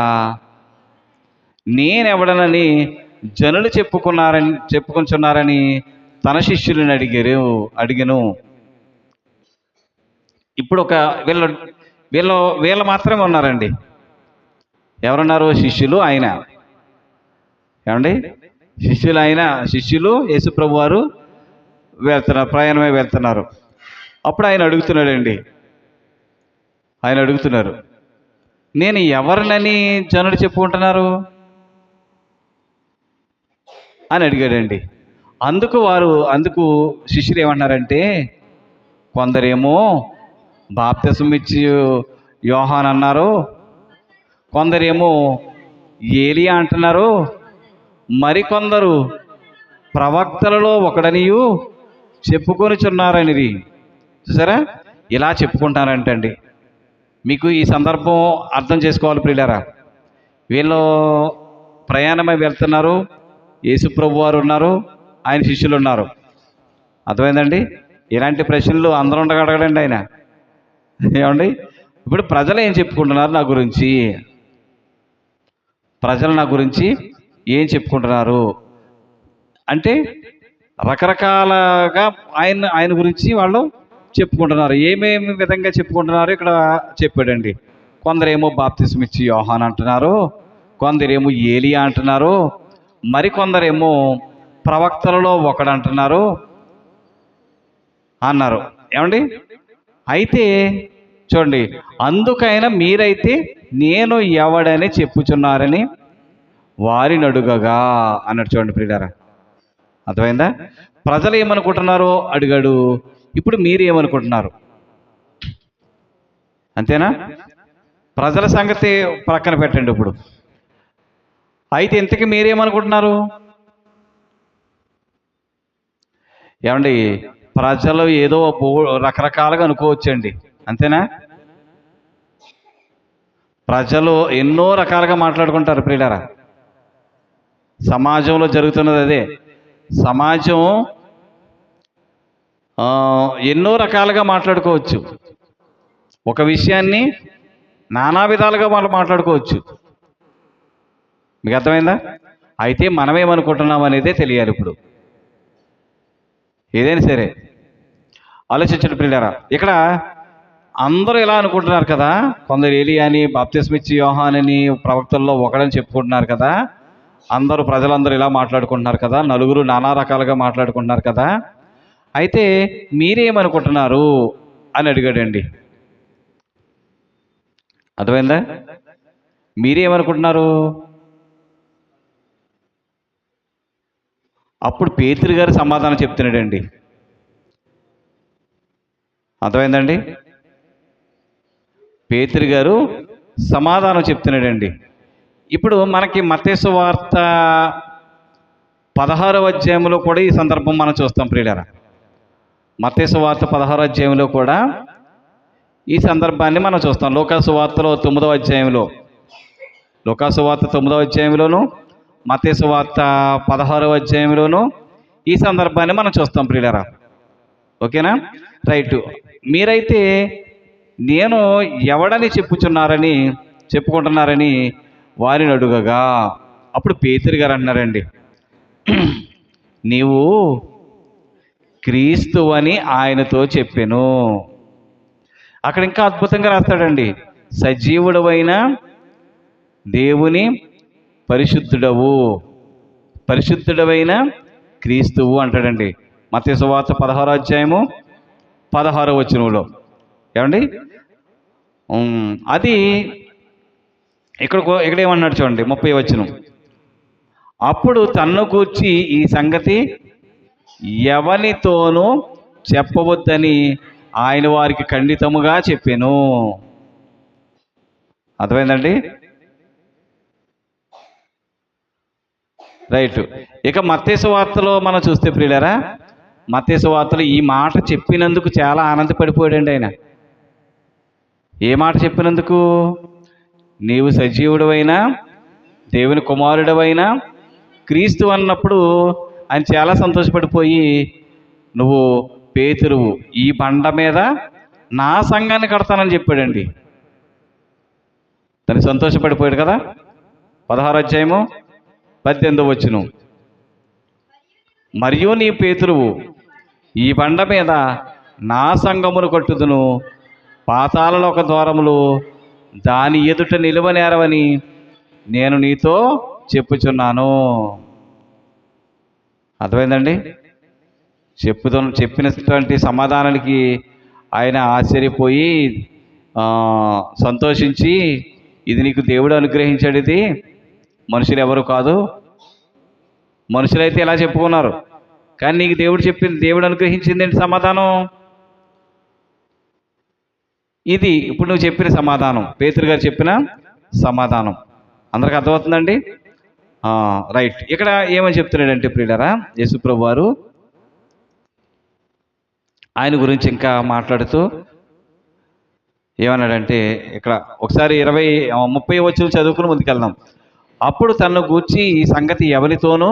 నేనెవడనని జనులు చెప్పుకుంటున్నారని తన శిష్యులను అడిగను. ఇప్పుడు ఒక వీళ్ళు మాత్రమే ఉన్నారండి. ఎవరున్నారు? శిష్యులు, ఆయన. ఏమండి? శిష్యులు యేసుప్రభు వారు ప్రయాణమై వెళ్తున్నారు. అప్పుడు ఆయన అడుగుతున్నారు, నేను ఎవరినని జనులు చెప్పుకుంటున్నారు అని అడిగాడండి. అందుకు శిష్యులు ఏమన్నారంటే, కొందరేమో బాప్తిసం ఇచ్చి యోహాన్ అన్నారు, కొందరేమో ఏలియా అంటున్నారు, మరికొందరు ప్రవక్తలలో ఒకడనియు చెప్పుకొనిచున్నారనిది. చూసారా? ఇలా చెప్పుకుంటారంటండి. మీకు ఈ సందర్భం అర్థం చేసుకోవాలి ప్రియులారా. వీళ్ళు ప్రయాణమై వెళ్తున్నారు, యేసుప్రభు వారు ఉన్నారు, ఆయన శిష్యులు ఉన్నారు. అర్థమైందండి? ఇలాంటి ప్రశ్నలు అందరూ ఉండగా అడగడండి ఆయన. ఏమండి? ఇప్పుడు ప్రజలు ఏం చెప్పుకుంటున్నారు నా గురించి? ప్రజలు నా గురించి ఏం చెప్పుకుంటున్నారు అంటే రకరకాలుగా ఆయన గురించి వాళ్ళు చెప్పుకుంటున్నారు. ఏమేమి విధంగా చెప్పుకుంటున్నారు ఇక్కడ చెప్పాడండి. కొందరేమో బాప్తిసం ఇచ్చి యోహాన్ అంటున్నారు, కొందరేమో ఏలియా అంటున్నారు, మరికొందరేమో ప్రవక్తలలో ఒకడు అంటున్నారు అన్నారు. ఏమండి? అయితే చూడండి, అందుకైనా మీరైతే నేను ఎవడని చెప్పుచున్నారని వారిని అడుగగా అన్నాడు. చూడండి ప్రియులారా, అర్థమైందా? ప్రజలు ఏమనుకుంటున్నారో అడిగాడు. ఇప్పుడు మీరు ఏమనుకుంటున్నారు? అంతేనా? ప్రజల సంగతి ప్రక్కన పెట్టండి ఇప్పుడు. అయితే ఇంతకీ మీరేమనుకుంటున్నారు? ఏమండి, ప్రజలు ఏదో రకరకాలుగా అనుకోవచ్చండి, అంతేనా? ప్రజలు ఎన్నో రకాలుగా మాట్లాడుకుంటారు ప్రియులారా. సమాజంలో జరుగుతున్నది అదే. సమాజం ఎన్నో రకాలుగా మాట్లాడుకోవచ్చు. ఒక విషయాన్ని నానా విధాలుగా వాళ్ళు మాట్లాడుకోవచ్చు. మీకు అర్థమైందా? అయితే మనమేమనుకుంటున్నాం అనేదే తెలియాలి. ఇప్పుడు ఏదైనా సరే ఆలోచించండి ప్రియులారా. ఇక్కడ అందరూ ఇలా అనుకుంటున్నారు కదా, కొందరు ఏలియా అని, బాప్తిసం ఇచ్చి యోహాన్ అని, ప్రవక్తల్లో ఒకడని చెప్పుకుంటున్నారు కదా, ప్రజలందరూ ఇలా మాట్లాడుకుంటున్నారు కదా, నలుగురు నానా రకాలుగా మాట్లాడుకుంటున్నారు కదా, అయితే మీరేమనుకుంటున్నారు అని అడిగాడండి. అర్థమైందా? మీరేమనుకుంటున్నారు? అప్పుడు పేతురు గారు సమాధానం చెప్తున్నాడండి. అర్థమైందండి? పేతురు గారు సమాధానం చెప్తున్నాడండి. ఇప్పుడు మనకి మత్తయి సువార్త 16వ అధ్యాయంలో కూడా ఈ సందర్భం మనం చూస్తాం ప్రియులారా. మత్తయి సువార్త 16వ అధ్యాయంలో కూడా ఈ సందర్భాన్ని మనం చూస్తాం. లూకా సువార్తలో 9వ అధ్యాయంలో, లూకా సువార్త 9వ అధ్యాయంలోను, మత్తయి సువార్త 16వ అధ్యాయంలోను ఈ సందర్భాన్ని మనం చూస్తాం ప్రియులారా. ఓకేనా? రైట్. మీరైతే నేను ఎవడని చెప్పుకుంటున్నారని వారిని అడుగగా, అప్పుడు పేతురు గారు అన్నారండి, నీవు క్రీస్తువని ఆయనతో చెప్పెను. అక్కడ ఇంకా అద్భుతంగా రాస్తాడండి, సజీవుడవైన దేవుని పరిశుద్ధుడవైన క్రీస్తువు అంటాడండి. మత్తయి సువార్త 16వ అధ్యాయము 16వ వచనంలో. ఏమండి, అది ఇక్కడ ఏమన్నాడు చూడండి, 30వ వచనం. అప్పుడు తన్ను గూర్చి ఈ సంగతి ఎవనితోనూ చెప్పవద్దని ఆయన వారికి ఖండితముగా చెప్పెను. అర్థమైందండి? రైట్. ఇక మత్తయి సువార్తలో మనం చూస్తే ప్రియులారా, మత్తయి సువార్తలో ఈ మాట చెప్పినందుకు చాలా ఆనందపడిపోయాడండి ఆయన. ఏ మాట చెప్పినందుకు? నీవు సజీవుడవైనా దేవుని కుమారుడవైనా క్రీస్తు అన్నప్పుడు ఆయన చాలా సంతోషపడిపోయి, నువ్వు పేతురువు, ఈ బండ మీద నా సంఘాన్ని కడతానని చెప్పాడండి. దాన్ని సంతోషపడిపోయాడు కదా. 16వ అధ్యాయము 18వ వచనం. మరియు నీ పేతురువు, ఈ బండ మీద నా సంఘమును కట్టుదును, పాతాళలోక ద్వారములు దాని ఎదుట నిలువనేరవని నేను నీతో చెప్పుచున్నాను. అర్థమైందండి? చెప్పినటువంటి సమాధానానికి ఆయన ఆశ్చర్యపోయి సంతోషించి, ఇది నీకు దేవుడు అనుగ్రహించాడు, ఇది మనుషులు ఎవరు కాదు. మనుషులైతే ఎలా చెప్పుకున్నారు, కానీ నీకు దేవుడు అనుగ్రహించింది ఏంటి సమాధానం? ఇది ఇప్పుడు నువ్వు చెప్పిన సమాధానం, పేతురు గారు చెప్పిన సమాధానం. అందరికి అర్థమవుతుందండి? రైట్. ఇక్కడ ఏమని చెప్తున్నాడంటే ప్రియులారా, యేసుప్రభు వారు ఆయన గురించి ఇంకా మాట్లాడుతూ ఏమన్నాడంటే, ఇక్కడ ఒకసారి 30వ వచనం చదువుకుని ముందుకెళ్దాం. అప్పుడు తన్ను గూర్చి ఈ సంగతి ఎవరితోనూ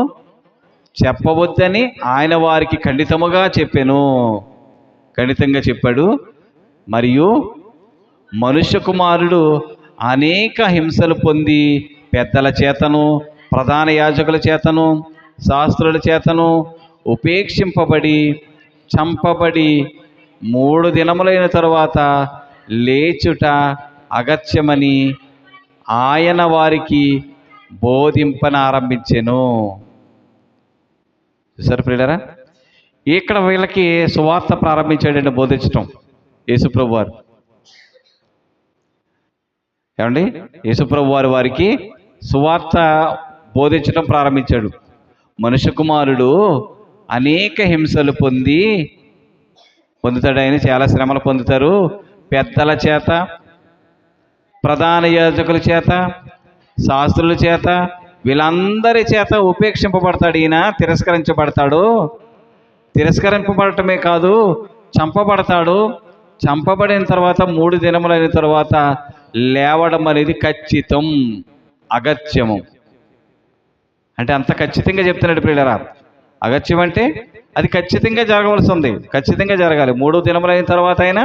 చెప్పవద్దని ఆయన వారికి ఖండితంగా చెప్పాడు. మరియు మనుష్య కుమారుడు అనేక హింసలు పొంది పెద్దల చేతను, ప్రధాన యాజకుల చేతను, శాస్త్రుల చేతను ఉపేక్షింపబడి, చంపబడి 3 దినములైన తరువాత లేచుట అగత్యమని ఆయన వారికి బోధింపనారంభించెను. చూసారు ప్రియులారా, ఇక్కడ వీళ్ళకి సువార్త ప్రారంభించాడండి, బోధించటం యేసుప్రభు వారు. ఏమండి, యేసుప్రభు వారికి సువార్త బోధించడం ప్రారంభించాడు. మనుష్య కుమారుడు అనేక హింసలు పొందుతాడు, ఆయన చాలా శ్రమలు పొందుతారు. పెద్దల చేత, ప్రధాన యాజకుల చేత, శాస్త్రుల చేత, వీళ్ళందరి చేత ఉపేక్షింపబడతాడు. ఈయన తిరస్కరింపబడటమే కాదు, చంపబడతాడు. చంపబడిన తర్వాత 3 దినములైన తర్వాత లేవడం అనేది ఖచ్చితం, అగత్యము. అంటే అంత ఖచ్చితంగా చెప్తున్నాడు ప్రియులారా. అగత్యం అంటే అది ఖచ్చితంగా జరగవలసి ఉంది, ఖచ్చితంగా జరగాలి. 3 దినములైన తర్వాత అయినా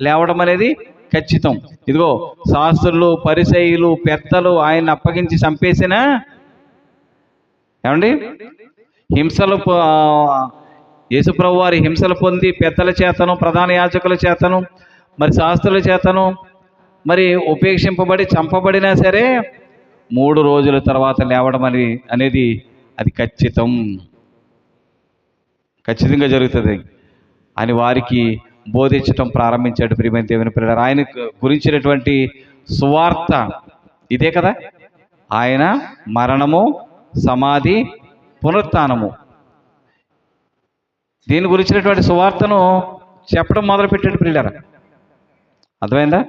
లేవడం అనేది ఖచ్చితం. ఇదిగో శాస్త్రులు, పరిసయ్యులు, పెద్దలు ఆయన అప్పగించి చంపేసినా, ఏమండి, యేసుప్రభు వారి హింసలు పొంది పెద్దల చేతను, ప్రధాన యాజకుల చేతను, మరి శాస్త్రుల చేతను మరి ఉపేక్షింపబడి చంపబడినా సరే 3 రోజుల తర్వాత లేవడం అనేది అది ఖచ్చితంగా జరుగుతుంది అని వారికి బోధించటం ప్రారంభించాడు. ప్రియమైన దేవుని పిల్లలు, ఆయన గురించినటువంటి సువార్త ఇదే కదా. ఆయన మరణము, సమాధి, పునరుత్థానము, దీని గురించినటువంటి సువార్తను చెప్పడం మొదలుపెట్టాడు ప్రియులారా. అర్థమైందా?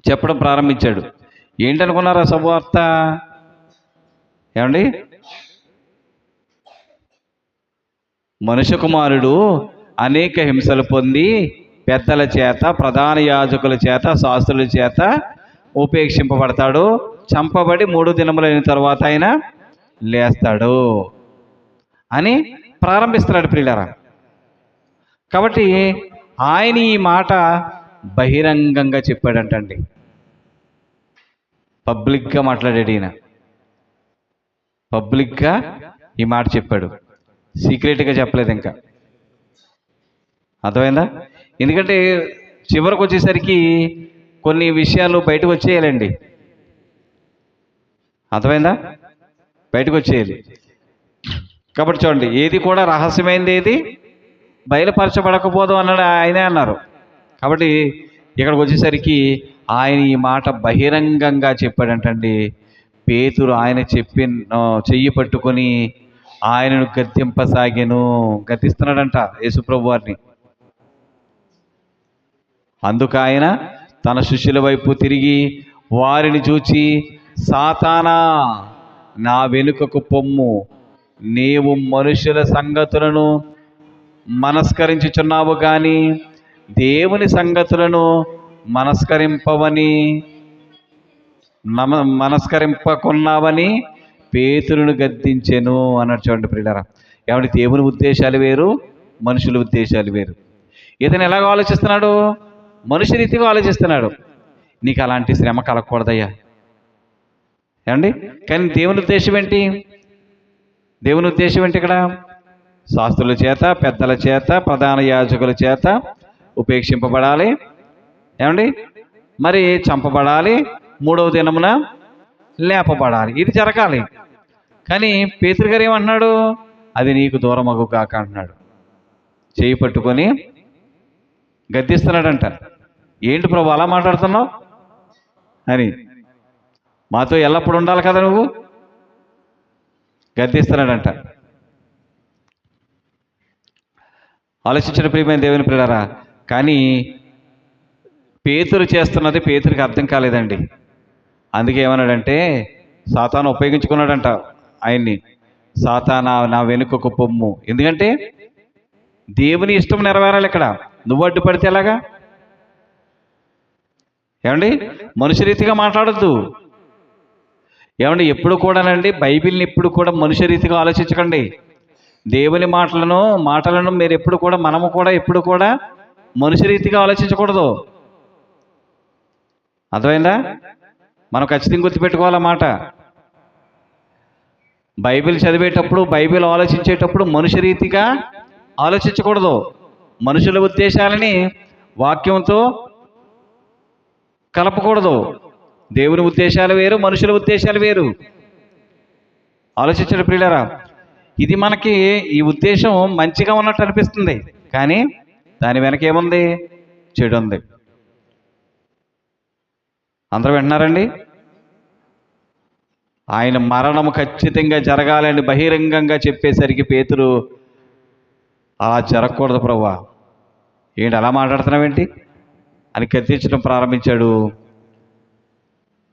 చెప్పడం ప్రారంభించాడు. ఏంటనుకున్నారా సువార్త? ఏమండి, మనుష్య కుమారుడు అనేక హింసలు పొంది పెద్దల చేత, ప్రధాన యాజకుల చేత, శాస్త్రుల చేత ఉపేక్షింపబడతాడు, చంపబడి 3 దినములైన తర్వాత ఆయన లేస్తాడు అని ప్రారంభిస్తున్నాడు ప్రియులారా. కాబట్టి ఆయన ఈ మాట బహిరంగంగా చెప్పాడంటండి. పబ్లిక్గా మాట్లాడాడు ఈయన. పబ్లిక్గా ఈ మాట చెప్పాడు, సీక్రెట్గా చెప్పలేదు. ఇంకా అర్థమైందా? ఎందుకంటే చివరికి వచ్చేసరికి కొన్ని విషయాలు బయటకు వచ్చేయాలండి. అర్థమైందా? బయటకు వచ్చేయాలి. కాబట్టి చూడండి, ఏది కూడా రహస్యమైంది ఏది బయలుపరచబడకపోదు అన్నాడు ఆయనే అన్నారు. కాబట్టి ఇక్కడికి వచ్చేసరికి ఆయన ఈ మాట బహిరంగంగా చెప్పాడంటండి. పేతురు ఆయన చెయ్యి పట్టుకొని ఆయనను గద్దింపసాగాను. గద్దిస్తున్నాడంట యేసుప్రభు వారిని. అందుకు ఆయన తన శిష్యుల వైపు తిరిగి వారిని చూచి, సాతానా, నా వెనుకకు పొమ్ము, నీవు మనుషుల సంగతులను మనస్కరించుచున్నావు కానీ దేవుని సంగతులను మనస్కరింపకున్నావని పేతురును గద్దించెను అన్నాడు. చూడండి ప్రియులారా, ఏమంటే దేవుని ఉద్దేశాలు వేరు, మనుషుల ఉద్దేశాలు వేరు. ఇతను ఎలాగ ఆలోచిస్తున్నాడు? మనుష్య రీతిగా ఆలోచిస్తున్నాడు. నీకు అలాంటి శ్రమ కలగకూడదయ్యా. ఏమండి? కానీ దేవుని ఉద్దేశం ఏంటి? దేవుని ఉద్దేశం ఏంటి? ఇక్కడ శాస్త్రుల చేత, పెద్దల చేత, ప్రధాన యాజకుల చేత ఉపేక్షింపబడాలి. ఏమండి? మరి చంపబడాలి, 3వ దినమున లేపబడాలి. ఇది జరగాలి. కానీ పేతురు గారు ఏమంటున్నాడు? అది నీకు దూరమగు కాక అంటున్నాడు. చేయి పట్టుకొని గద్దిస్తున్నాడంట. ఏంటి ప్రభు అలా మాట్లాడుతున్నావు అని. మాతో ఎల్లప్పుడు ఉండాలి కదా నువ్వు. గద్దిస్తున్నాడంట. ఆలోచించిన ప్రియమైన దేవుని ప్రియులారా, కానీ పేతురు చేస్తున్నది పేతురికి అర్థం కాలేదండి. అందుకే ఏమన్నాడంటే, సాతాను ఉపయోగించుకున్నాడంట ఆయన్ని. సాతానా, నా వెనుకకు పొమ్ము. ఎందుకంటే దేవుని ఇష్టం నెరవేరాలి. ఇక్కడ నువ్వు అడ్డుపడితే ఎలాగా? ఏమండి? మనుష్య రీతిగా మాట్లాడద్దు. ఏమండి? ఎప్పుడు కూడానండి బైబిల్ని ఎప్పుడు కూడా మనుష్య రీతిగా ఆలోచించకండి. దేవుని మాటలను మీరు ఎప్పుడు కూడా, మనము కూడా ఎప్పుడు కూడా మనుష్య రీతిగా ఆలోచించకూడదు. అర్థమైందా? మనం ఖచ్చితంగా గుర్తుపెట్టుకోవాలన్నమాట. బైబిల్ చదివేటప్పుడు, బైబిల్ ఆలోచించేటప్పుడు మనుష్య రీతిగా ఆలోచించకూడదు. మనుషుల ఉద్దేశాలని వాక్యంతో కలపకూడదు. దేవుని ఉద్దేశాలు వేరు, మనుషుల ఉద్దేశాలు వేరు. ఆలోచించండి ప్రియులారా. ఇది మనకి ఈ ఉద్దేశం మంచిగా ఉన్నట్టు అనిపిస్తుంది, కానీ దాని వెనక ఏముంది? చెడు ఉంది. అందరూ వింటున్నారండి? ఆయన మరణము ఖచ్చితంగా జరగాలని బహిరంగంగా చెప్పేసరికి పేతురు, అలా జరగకూడదు ప్రభువా, ఏంటి అలా మాట్లాడుతున్నావేంటి అని గద్దించడం ప్రారంభించాడు.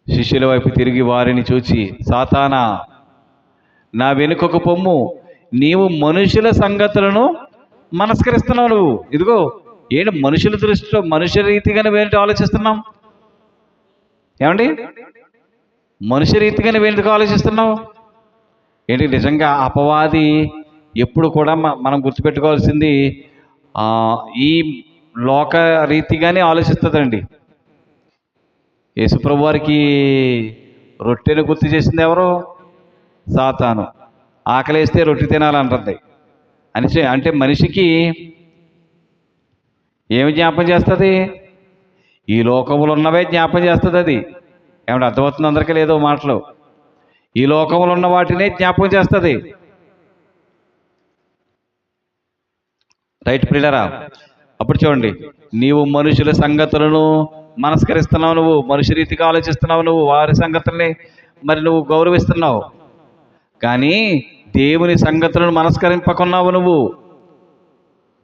శిష్యుల వైపు తిరిగి వారిని చూచి, సాతానా, నా వెనుకకు పొమ్ము, నీవు మనుషుల సంగతులను మనస్కరిస్తున్నావు. నువ్వు ఇదిగో ఏంటి మనుషుల దృష్టిలో, మనుష్య రీతిగా నువ్వేంటి ఆలోచిస్తున్నావు? ఏమండి? మనుష్య రీతిగా నువ్వేందుకు ఆలోచిస్తున్నావు? ఏంటి? నిజంగా అపవాది ఎప్పుడు కూడా మనం గుర్తుపెట్టుకోవాల్సింది ఈ లోక రీతిగానే ఆలోచిస్తుందండి. యేసుప్రభు వారికి రొట్టెను గుర్తు చేసింది ఎవరు? సాతాను. ఆకలేస్తే రొట్టె తినాలంటుంది అంటే మనిషికి ఏమి జ్ఞాపం చేస్తుంది? ఈ లోకములు ఉన్నవే జ్ఞాపం చేస్తుంది. అది ఏమంటే అర్థమవుతుంది అందరికీ లేదో మాటలు? ఈ లోకములు ఉన్న వాటినే జ్ఞాపకం చేస్తుంది. రైట్ ప్రియులారా? అప్పుడు చూడండి, నీవు మనుషుల సంగతులను మనస్కరిస్తున్నావు, నువ్వు మనుష్య రీతిగా ఆలోచిస్తున్నావు, నువ్వు వారి సంగతుల్ని మరి నువ్వు గౌరవిస్తున్నావు, కానీ దేవుని సంగతులను మనస్కరింపకున్నావు. నువ్వు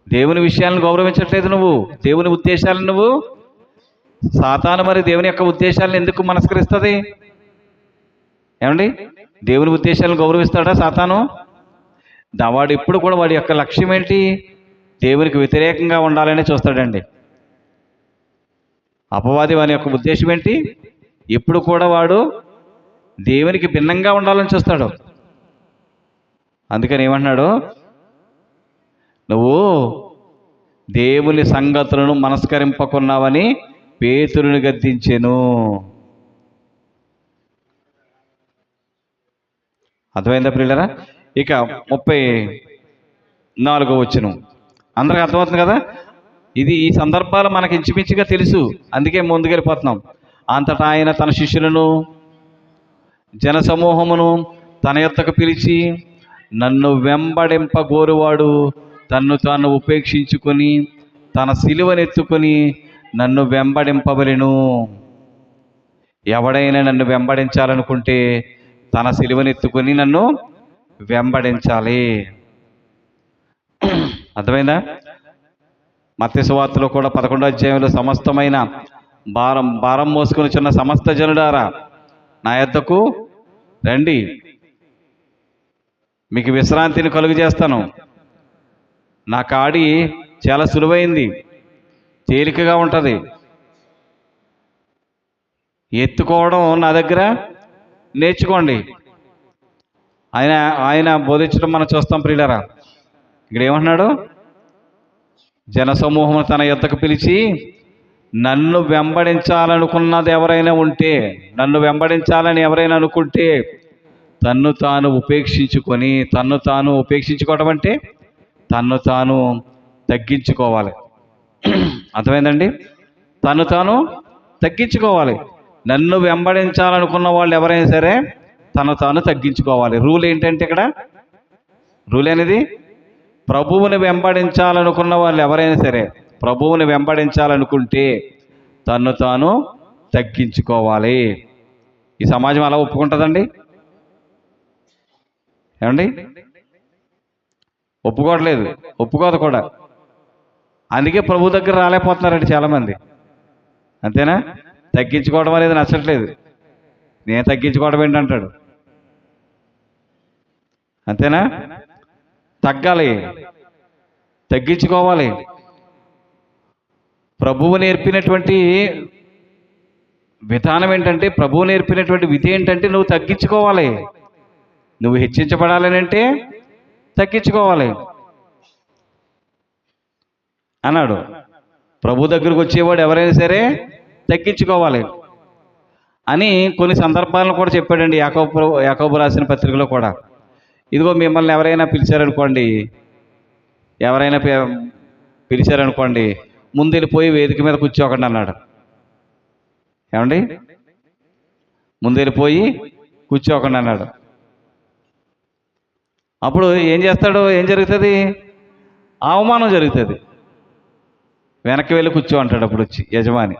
దేవుని విషయాలను గౌరవించట్లేదు. నువ్వు దేవుని ఉద్దేశాలను, నువ్వు సాతాను మరి దేవుని యొక్క ఉద్దేశాలను ఎందుకు మనస్కరిస్తుంది? ఏమండి? దేవుని ఉద్దేశాలను గౌరవిస్తాడా సాతాను? వాడు ఎప్పుడు కూడా వాడి యొక్క లక్ష్యం ఏంటి? దేవునికి వ్యతిరేకంగా ఉండాలని చూస్తాడండి. అపవాది వాని యొక్క ఉద్దేశం ఏంటి? ఎప్పుడు కూడా వాడు దేవునికి భిన్నంగా ఉండాలని చూస్తాడు. అందుకని ఏమంటున్నాడు? నువ్వు దేవుని సంగతులను మనస్కరింపకున్నావని పేతురుని గద్దించెను. అర్థమైందా ప్రియులారా? ఇక 34వ వచనం అందరికి అర్థమవుతుంది కదా. ఈ సందర్భాలు మనకి ఇంచుమించుగా తెలుసు, అందుకే ముందుకెళ్ళిపోతున్నాం. అంతటా ఆయన తన శిష్యులను జనసమూహమును తన యొద్దకు పిలిచి, నన్ను వెంబడింపగోరువాడు తన్ను తాను ఉపేక్షించుకొని తన సిలువనెత్తుకొని నన్ను వెంబడింపవలెను. ఎవడైనా నన్ను వెంబడించాలనుకుంటే తన సిలువనెత్తుకొని నన్ను వెంబడించాలి. అర్థమైందా? మత్తయి సువార్తలో కూడా 11వ అధ్యాయంలో సమస్తమైన భారం మోసుకొని చిన్న సమస్త జనులారా నా యొద్దకు రండి, మీకు విశ్రాంతిని కలుగు చేస్తాను. నా కాడి చాలా సులువైంది, తేలికగా ఉంటుంది. ఎత్తుకోవడం నా దగ్గర నేర్చుకోండి. ఆయన బోధించడం మనం చూస్తాం ప్రియులారా. ఇక్కడ ఏమంటున్నాడు? జనసమూహం తన యొద్దకు పిలిచి, నన్ను వెంబడించాలనుకున్నది ఎవరైనా ఉంటే, నన్ను వెంబడించాలని ఎవరైనా అనుకుంటే తన్ను తాను ఉపేక్షించుకొని, తన్ను తాను ఉపేక్షించుకోవడం అంటే తన్ను తాను తగ్గించుకోవాలి. అర్థమైందండి? తన్ను తాను తగ్గించుకోవాలి. నన్ను వెంబడించాలనుకున్న వాళ్ళు ఎవరైనా సరే తను తాను తగ్గించుకోవాలి. రూల్ ఏంటంటే ఇక్కడ రూల్ అనేది, ప్రభువుని వెంబడించాలనుకున్న వాళ్ళు ఎవరైనా సరే, ప్రభువుని వెంబడించాలనుకుంటే తన్ను తాను తగ్గించుకోవాలి. ఈ సమాజం అలా ఒప్పుకుంటుందండి? ఏమండి? ఒప్పుకోవట్లేదు, ఒప్పుకోదు కూడా. అందుకే ప్రభు దగ్గర రాలేకపోతున్నారండి చాలామంది. అంతేనా? తగ్గించుకోవడం అనేది నచ్చట్లేదు. నేను తగ్గించుకోవడం ఏంటంటాడు. అంతేనా? తగ్గాలి, తగ్గించుకోవాలి. ప్రభువు నేర్పినటువంటి విధానం ఏంటంటే, ప్రభువు నేర్పినటువంటి విధి ఏంటంటే నువ్వు తగ్గించుకోవాలి. నువ్వు హెచ్చించబడాలని అంటే తగ్గించుకోవాలి అన్నాడు. ప్రభు దగ్గరకు వచ్చేవాడు ఎవరైనా సరే తగ్గించుకోవాలి అని కొన్ని సందర్భాలను కూడా చెప్పాడండి యాకోబు రాసిన పత్రికలో కూడా. ఇదిగో మిమ్మల్ని ఎవరైనా పిలిచారనుకోండి, ముందు వెళ్ళిపోయి వేదిక మీద కూర్చోకండి అన్నాడు. ఏమండి? ముందు వెళ్ళిపోయి కూర్చోకండి అన్నాడు. అప్పుడు ఏం చేస్తాడు? ఏం జరుగుతుంది? అవమానం జరుగుతుంది. వెనక్కి వెళ్ళి కూర్చో అంటాడు అప్పుడు వచ్చి యజమాని.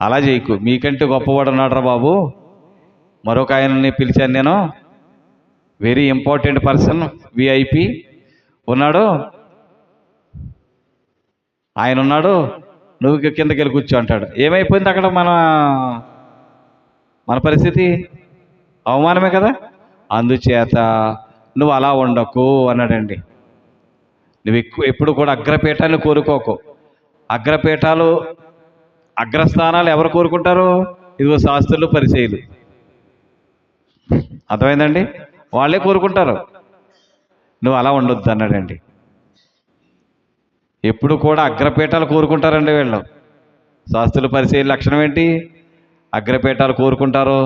అలా చేయకు, మీకంటే గొప్పవాడు ఉన్నాడు రా బాబు, మరొక ఆయనని పిలిచాను నేను, వెరీ ఇంపార్టెంట్ పర్సన్, విఐపి ఉన్నాడు, ఆయన ఉన్నాడు, నువ్వు కిందకి వెళ్ళి కూర్చో అంటాడు. ఏమైపోయింది అక్కడ? మన పరిస్థితి అవమానమే కదా. అందుచేత నువ్వు అలా ఉండకు అన్నాడండి. నువ్వు ఎప్పుడు కూడా అగ్రపీఠాన్ని కోరుకోకు. అగ్రస్థానాలు ఎవరు కోరుకుంటారు? ఇదిగో శాస్త్రులు, పరిసయ్యులు. అర్థమైందండి? వాళ్ళే కోరుకుంటారు. నువ్వు అలా ఉండొద్దు అన్నాడండి. ఎప్పుడు కూడా అగ్రపీఠాలు కోరుకుంటారండి వీళ్ళు. శాస్త్రులు, పరిసయ్యుల లక్షణం ఏంటి? అగ్రపీఠాలు కోరుకుంటారు,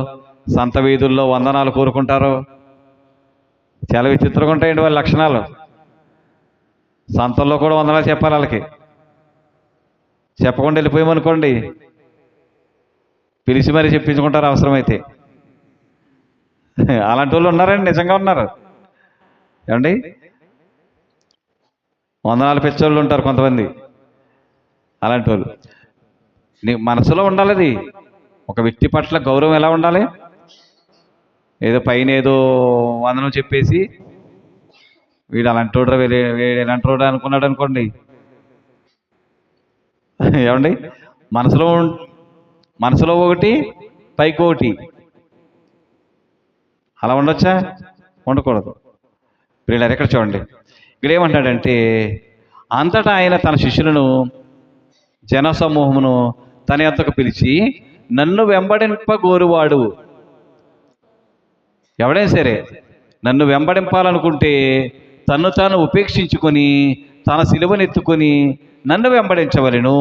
సంత వీధుల్లో వందనాలు కోరుకుంటారు. చాలా విచిత్రంగా ఉంటాయండి వాళ్ళ లక్షణాలు. సంతల్లో కూడా వందనాలు చెప్పాలి వాళ్ళకి. చెప్పకుండా వెళ్ళిపోయామనుకోండి, పిలిచి మరీ చెప్పించుకుంటారు అవసరమైతే. అలాంటి వాళ్ళు ఉన్నారండి, నిజంగా ఉన్నారు. ఏమండి? వందనాలు పెంచోళ్ళు ఉంటారు కొంతమంది. అలాంటి వాళ్ళు నీ మనసులో ఉండాలి. అది ఒక వ్యక్తి పట్ల గౌరవం ఎలా ఉండాలి? ఏదో పైన ఏదో వందనం చెప్పేసి వీడు అలాంటోడ్రా, వీడు ఎలాంటోడ్రా అనుకున్నాడు అనుకోండి. ఏమండి? మనసులో ఒకటి, పైకి ఒకటి. అలా ఉండొచ్చా? ఉండకూడదు. వీళ్ళని ఎక్కడ చూడండి. ఇక్కడ ఏమంటాడంటే, అంతటా ఆయన తన శిష్యులను జనసమూహమును తన యొద్దకు పిలిచి, నన్ను వెంబడింపగోరువాడు ఎవడైనా సరే నన్ను వెంబడింపాలనుకుంటే తన్ను తాను ఉపేక్షించుకొని తన సిలువనెత్తుకొని నన్ను వెంబడించవలెను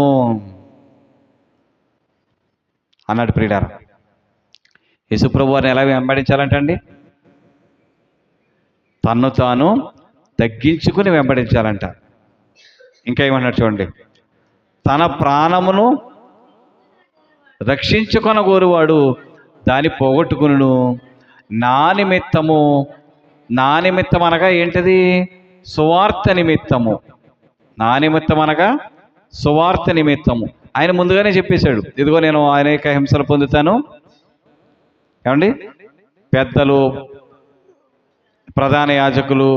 అన్నాడు ప్రియులారా. యేసుప్రభు వారిని ఎలా వెంబడించాలంటండి? తన్ను తాను తగ్గించుకుని వెంబడించాలంట. ఇంకా ఏమన్నాడు చూడండి, తన ప్రాణమును రక్షించుకొనగోరువాడు దాన్ని పోగొట్టుకును. నా నిమిత్తం అనగా ఏంటది? సువార్త నిమిత్తము. నా నిమిత్తం అనగా సువార్త నిమిత్తము. ఆయన ముందుగానే చెప్పేశాడు, ఇదిగో నేను అనేక హింసలు పొందుతాను. ఏమండి, పెద్దలు, ప్రధాన యాజకులు,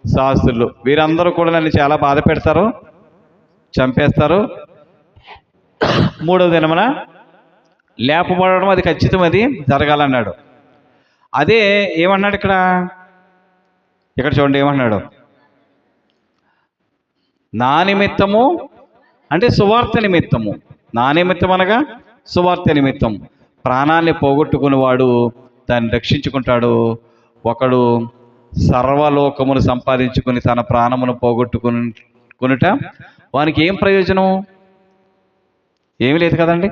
శాస్త్రులు వీరందరూ కూడా నన్ను చాలా బాధ పెడతారు, చంపేస్తారు. 3వ దినమున లేపబడడం అది ఖచ్చితం, అది జరగాలన్నాడు. అదే ఏమన్నాడు ఇక్కడ చూడండి ఏమన్నాడు? నా నిమిత్తము అంటే సువార్త నిమిత్తము. నా నిమిత్తం అనగా సువార్త నిమిత్తం. ప్రాణాన్ని పోగొట్టుకునేవాడు దాన్ని రక్షించుకుంటాడు. ఒకడు సర్వలోకమును సంపాదించుకుని తన ప్రాణమును పోగొట్టుకునుట వానికి ఏం ప్రయోజనం? ఏమీ లేదు కదండి.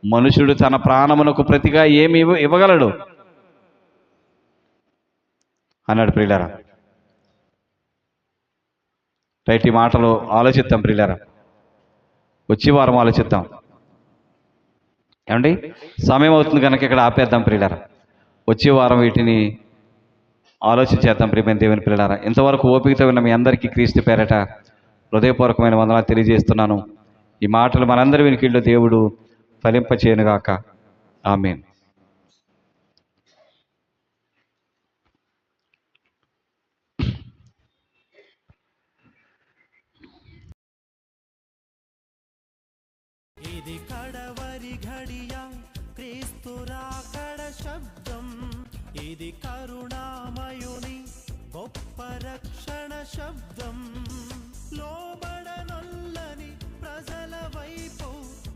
మనుషుడు తన ప్రాణమునకు ప్రతిగా ఏమి ఇవ్వగలడు అన్నాడు ప్రియులారా. రైట్, ఈ మాటలు ఆలోచిద్దాం ప్రియులారా. వచ్చే వారం ఆలోచిద్దాం. ఏమండి, సమయం అవుతుంది కనుక ఇక్కడ ఆపేద్దాం ప్రియులారా. వచ్చే వారం వీటిని ఆలోచించేద్దాం ప్రియమైన దేవుని పిల్లలారా. ఇంతవరకు ఓపికతో ఉన్న మీ అందరికీ క్రీస్తు పేరట హృదయపూర్వకమైన వందనాలు తెలియజేస్తున్నాను. ఈ మాటలు మనందరి వినికిడిలో దేవుడు ఫలింపచేయనుగాక. ఆమేన్. ఇది కడవరి ఘడియ, క్రీస్తు రాకడ శబ్దం. ఇది కరుణామయుని గొప్ప రక్షణ శబ్దం. లోబడనొల్లని ప్రజల వైపు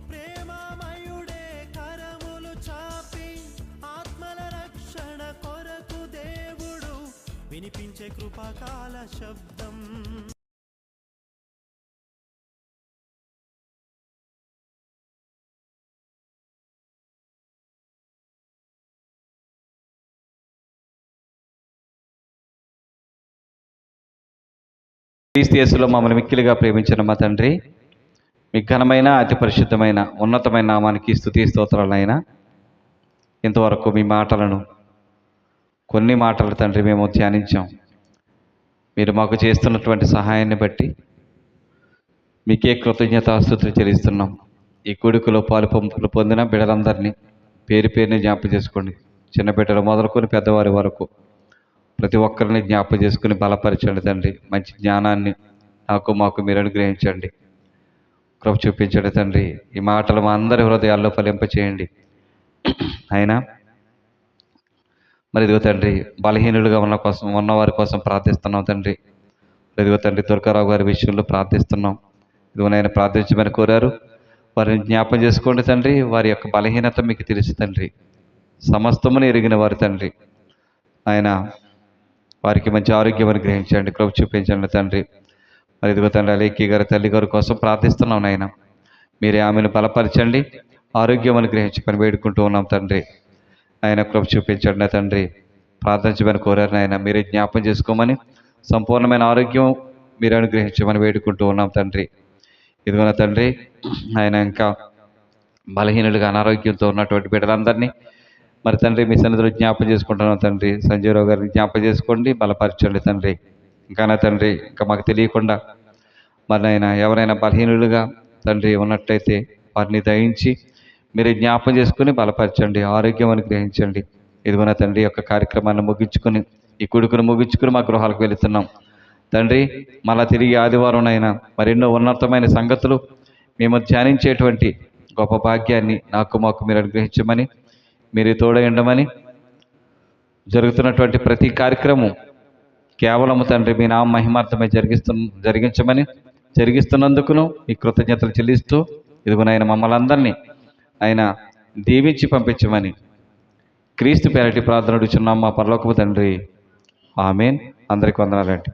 ప్రేమమయుడే కరములు చాపి ఆత్మల రక్షణ కొరకు దేవుడు వినిపించే కృపకాల శబ్దం. క్రీస్తు యేసులో మమ్మల్ని మిక్కిలిగా ప్రేమించిన మా తండ్రి, మీ ఘనమైన అతి పరిశుద్ధమైన ఉన్నతమైన నామానికి స్తుతి స్తోత్రాలైనా. ఇంతవరకు మీ మాటలను, కొన్ని మాటలు తండ్రి మేము ధ్యానించాం. మీరు మాకు చేస్తున్నటువంటి సహాయాన్ని బట్టి మీకే కృతజ్ఞతాస్తుతులు చెల్లిస్తున్నాం. ఈ కూడికలో పాలు పంపులు పొందిన బిడ్డలందరినీ పేరు పేరుని జ్ఞాపకం చేసుకోండి. చిన్న బిడ్డలు మొదలుకొని పెద్దవారి వరకు ప్రతి ఒక్కరిని జ్ఞాపకం చేసుకుని బలపరచండి తండ్రి. మంచి జ్ఞానాన్ని నాకు మాకు మీరు అనుగ్రహించండి, కృప చూపించండి తండ్రి. ఈ మాటలు మా అందరి హృదయాల్లో ఫలింపచేయండి. అయినా మరి ఇదిగో తండ్రి, బలహీనులుగా ఉన్నవారి కోసం ప్రార్థిస్తున్నాం తండ్రి. ఇదిగో తండ్రి, దుర్గారావు గారి విషయంలో ప్రార్థిస్తున్నాం. ఇదిగో ఆయన ప్రార్థించమని కోరారు, వారిని జ్ఞాపకం చేసుకోండి తండ్రి. వారి యొక్క బలహీనత మీకు తెలుసు తండ్రి, సమస్తమును ఎరిగిన వారి తండ్రి. ఆయన వారికి మంచి ఆరోగ్యం అనుగ్రహించండి, కృప చూపించండి తండ్రి. మరి ఇదిగో తండ్రి, అలేఖి గారి తల్లి గారి కోసం ప్రార్థిస్తున్నాం నాయన. మీరే ఆమెను బలపరచండి, ఆరోగ్యం అనుగ్రహించమని వేడుకుంటూ ఉన్నాం తండ్రి. ఆయన కృప చూపించండి తండ్రి. ప్రార్థించమని కోరారు నాయన, మీరే జ్ఞాపం చేసుకోమని సంపూర్ణమైన ఆరోగ్యం మీరు అనుగ్రహించమని వేడుకుంటూ ఉన్నాం తండ్రి. ఇదిగోన తండ్రి, ఆయన ఇంకా బలహీనులుగా అనారోగ్యంతో ఉన్నటువంటి బిడ్డలందరినీ మరి తండ్రి మీ సన్నిధిలో జ్ఞాపం చేసుకుంటున్నాం తండ్రి. సంజయరావు గారిని జ్ఞాపం చేసుకోండి, బలపరచండి తండ్రి. ఇంకా తండ్రి, ఇంకా మాకు తెలియకుండా మరి ఆయన ఎవరైనా బలహీనులుగా తండ్రి ఉన్నట్లయితే వారిని దయించి మీరు జ్ఞాపం చేసుకుని బలపరచండి, ఆరోగ్యం అనుగ్రహించండి. ఇదిగోన తండ్రి, యొక్క కార్యక్రమాన్ని ముగించుకుని ఈ కొడుకును ముగించుకుని మా గృహాలకు వెళుతున్నాం తండ్రి. మళ్ళా తిరిగి ఆదివారం అయినా మరెన్నో ఉన్నతమైన సంగతులు మేము ధ్యానించేటువంటి గొప్ప భాగ్యాన్ని నాకు మాకు మీరు అనుగ్రహించమని, మీరు తోడయండమని, జరుగుతున్నటువంటి ప్రతి కార్యక్రమం కేవలము తండ్రి మీ నామ మహిమార్థమే జరిగిస్తున్నందుకును ఈ కృతజ్ఞతలు చెల్లిస్తూ ఇదిగోనైనా మమ్మల్ని అందరినీ ఆయన దీవించి పంపించమని క్రీస్తు పేరటి ప్రార్థన అడుగుచున్నాం మా పరలోకపు తండ్రి. ఆమేన్. అందరికీ వందనాలండి.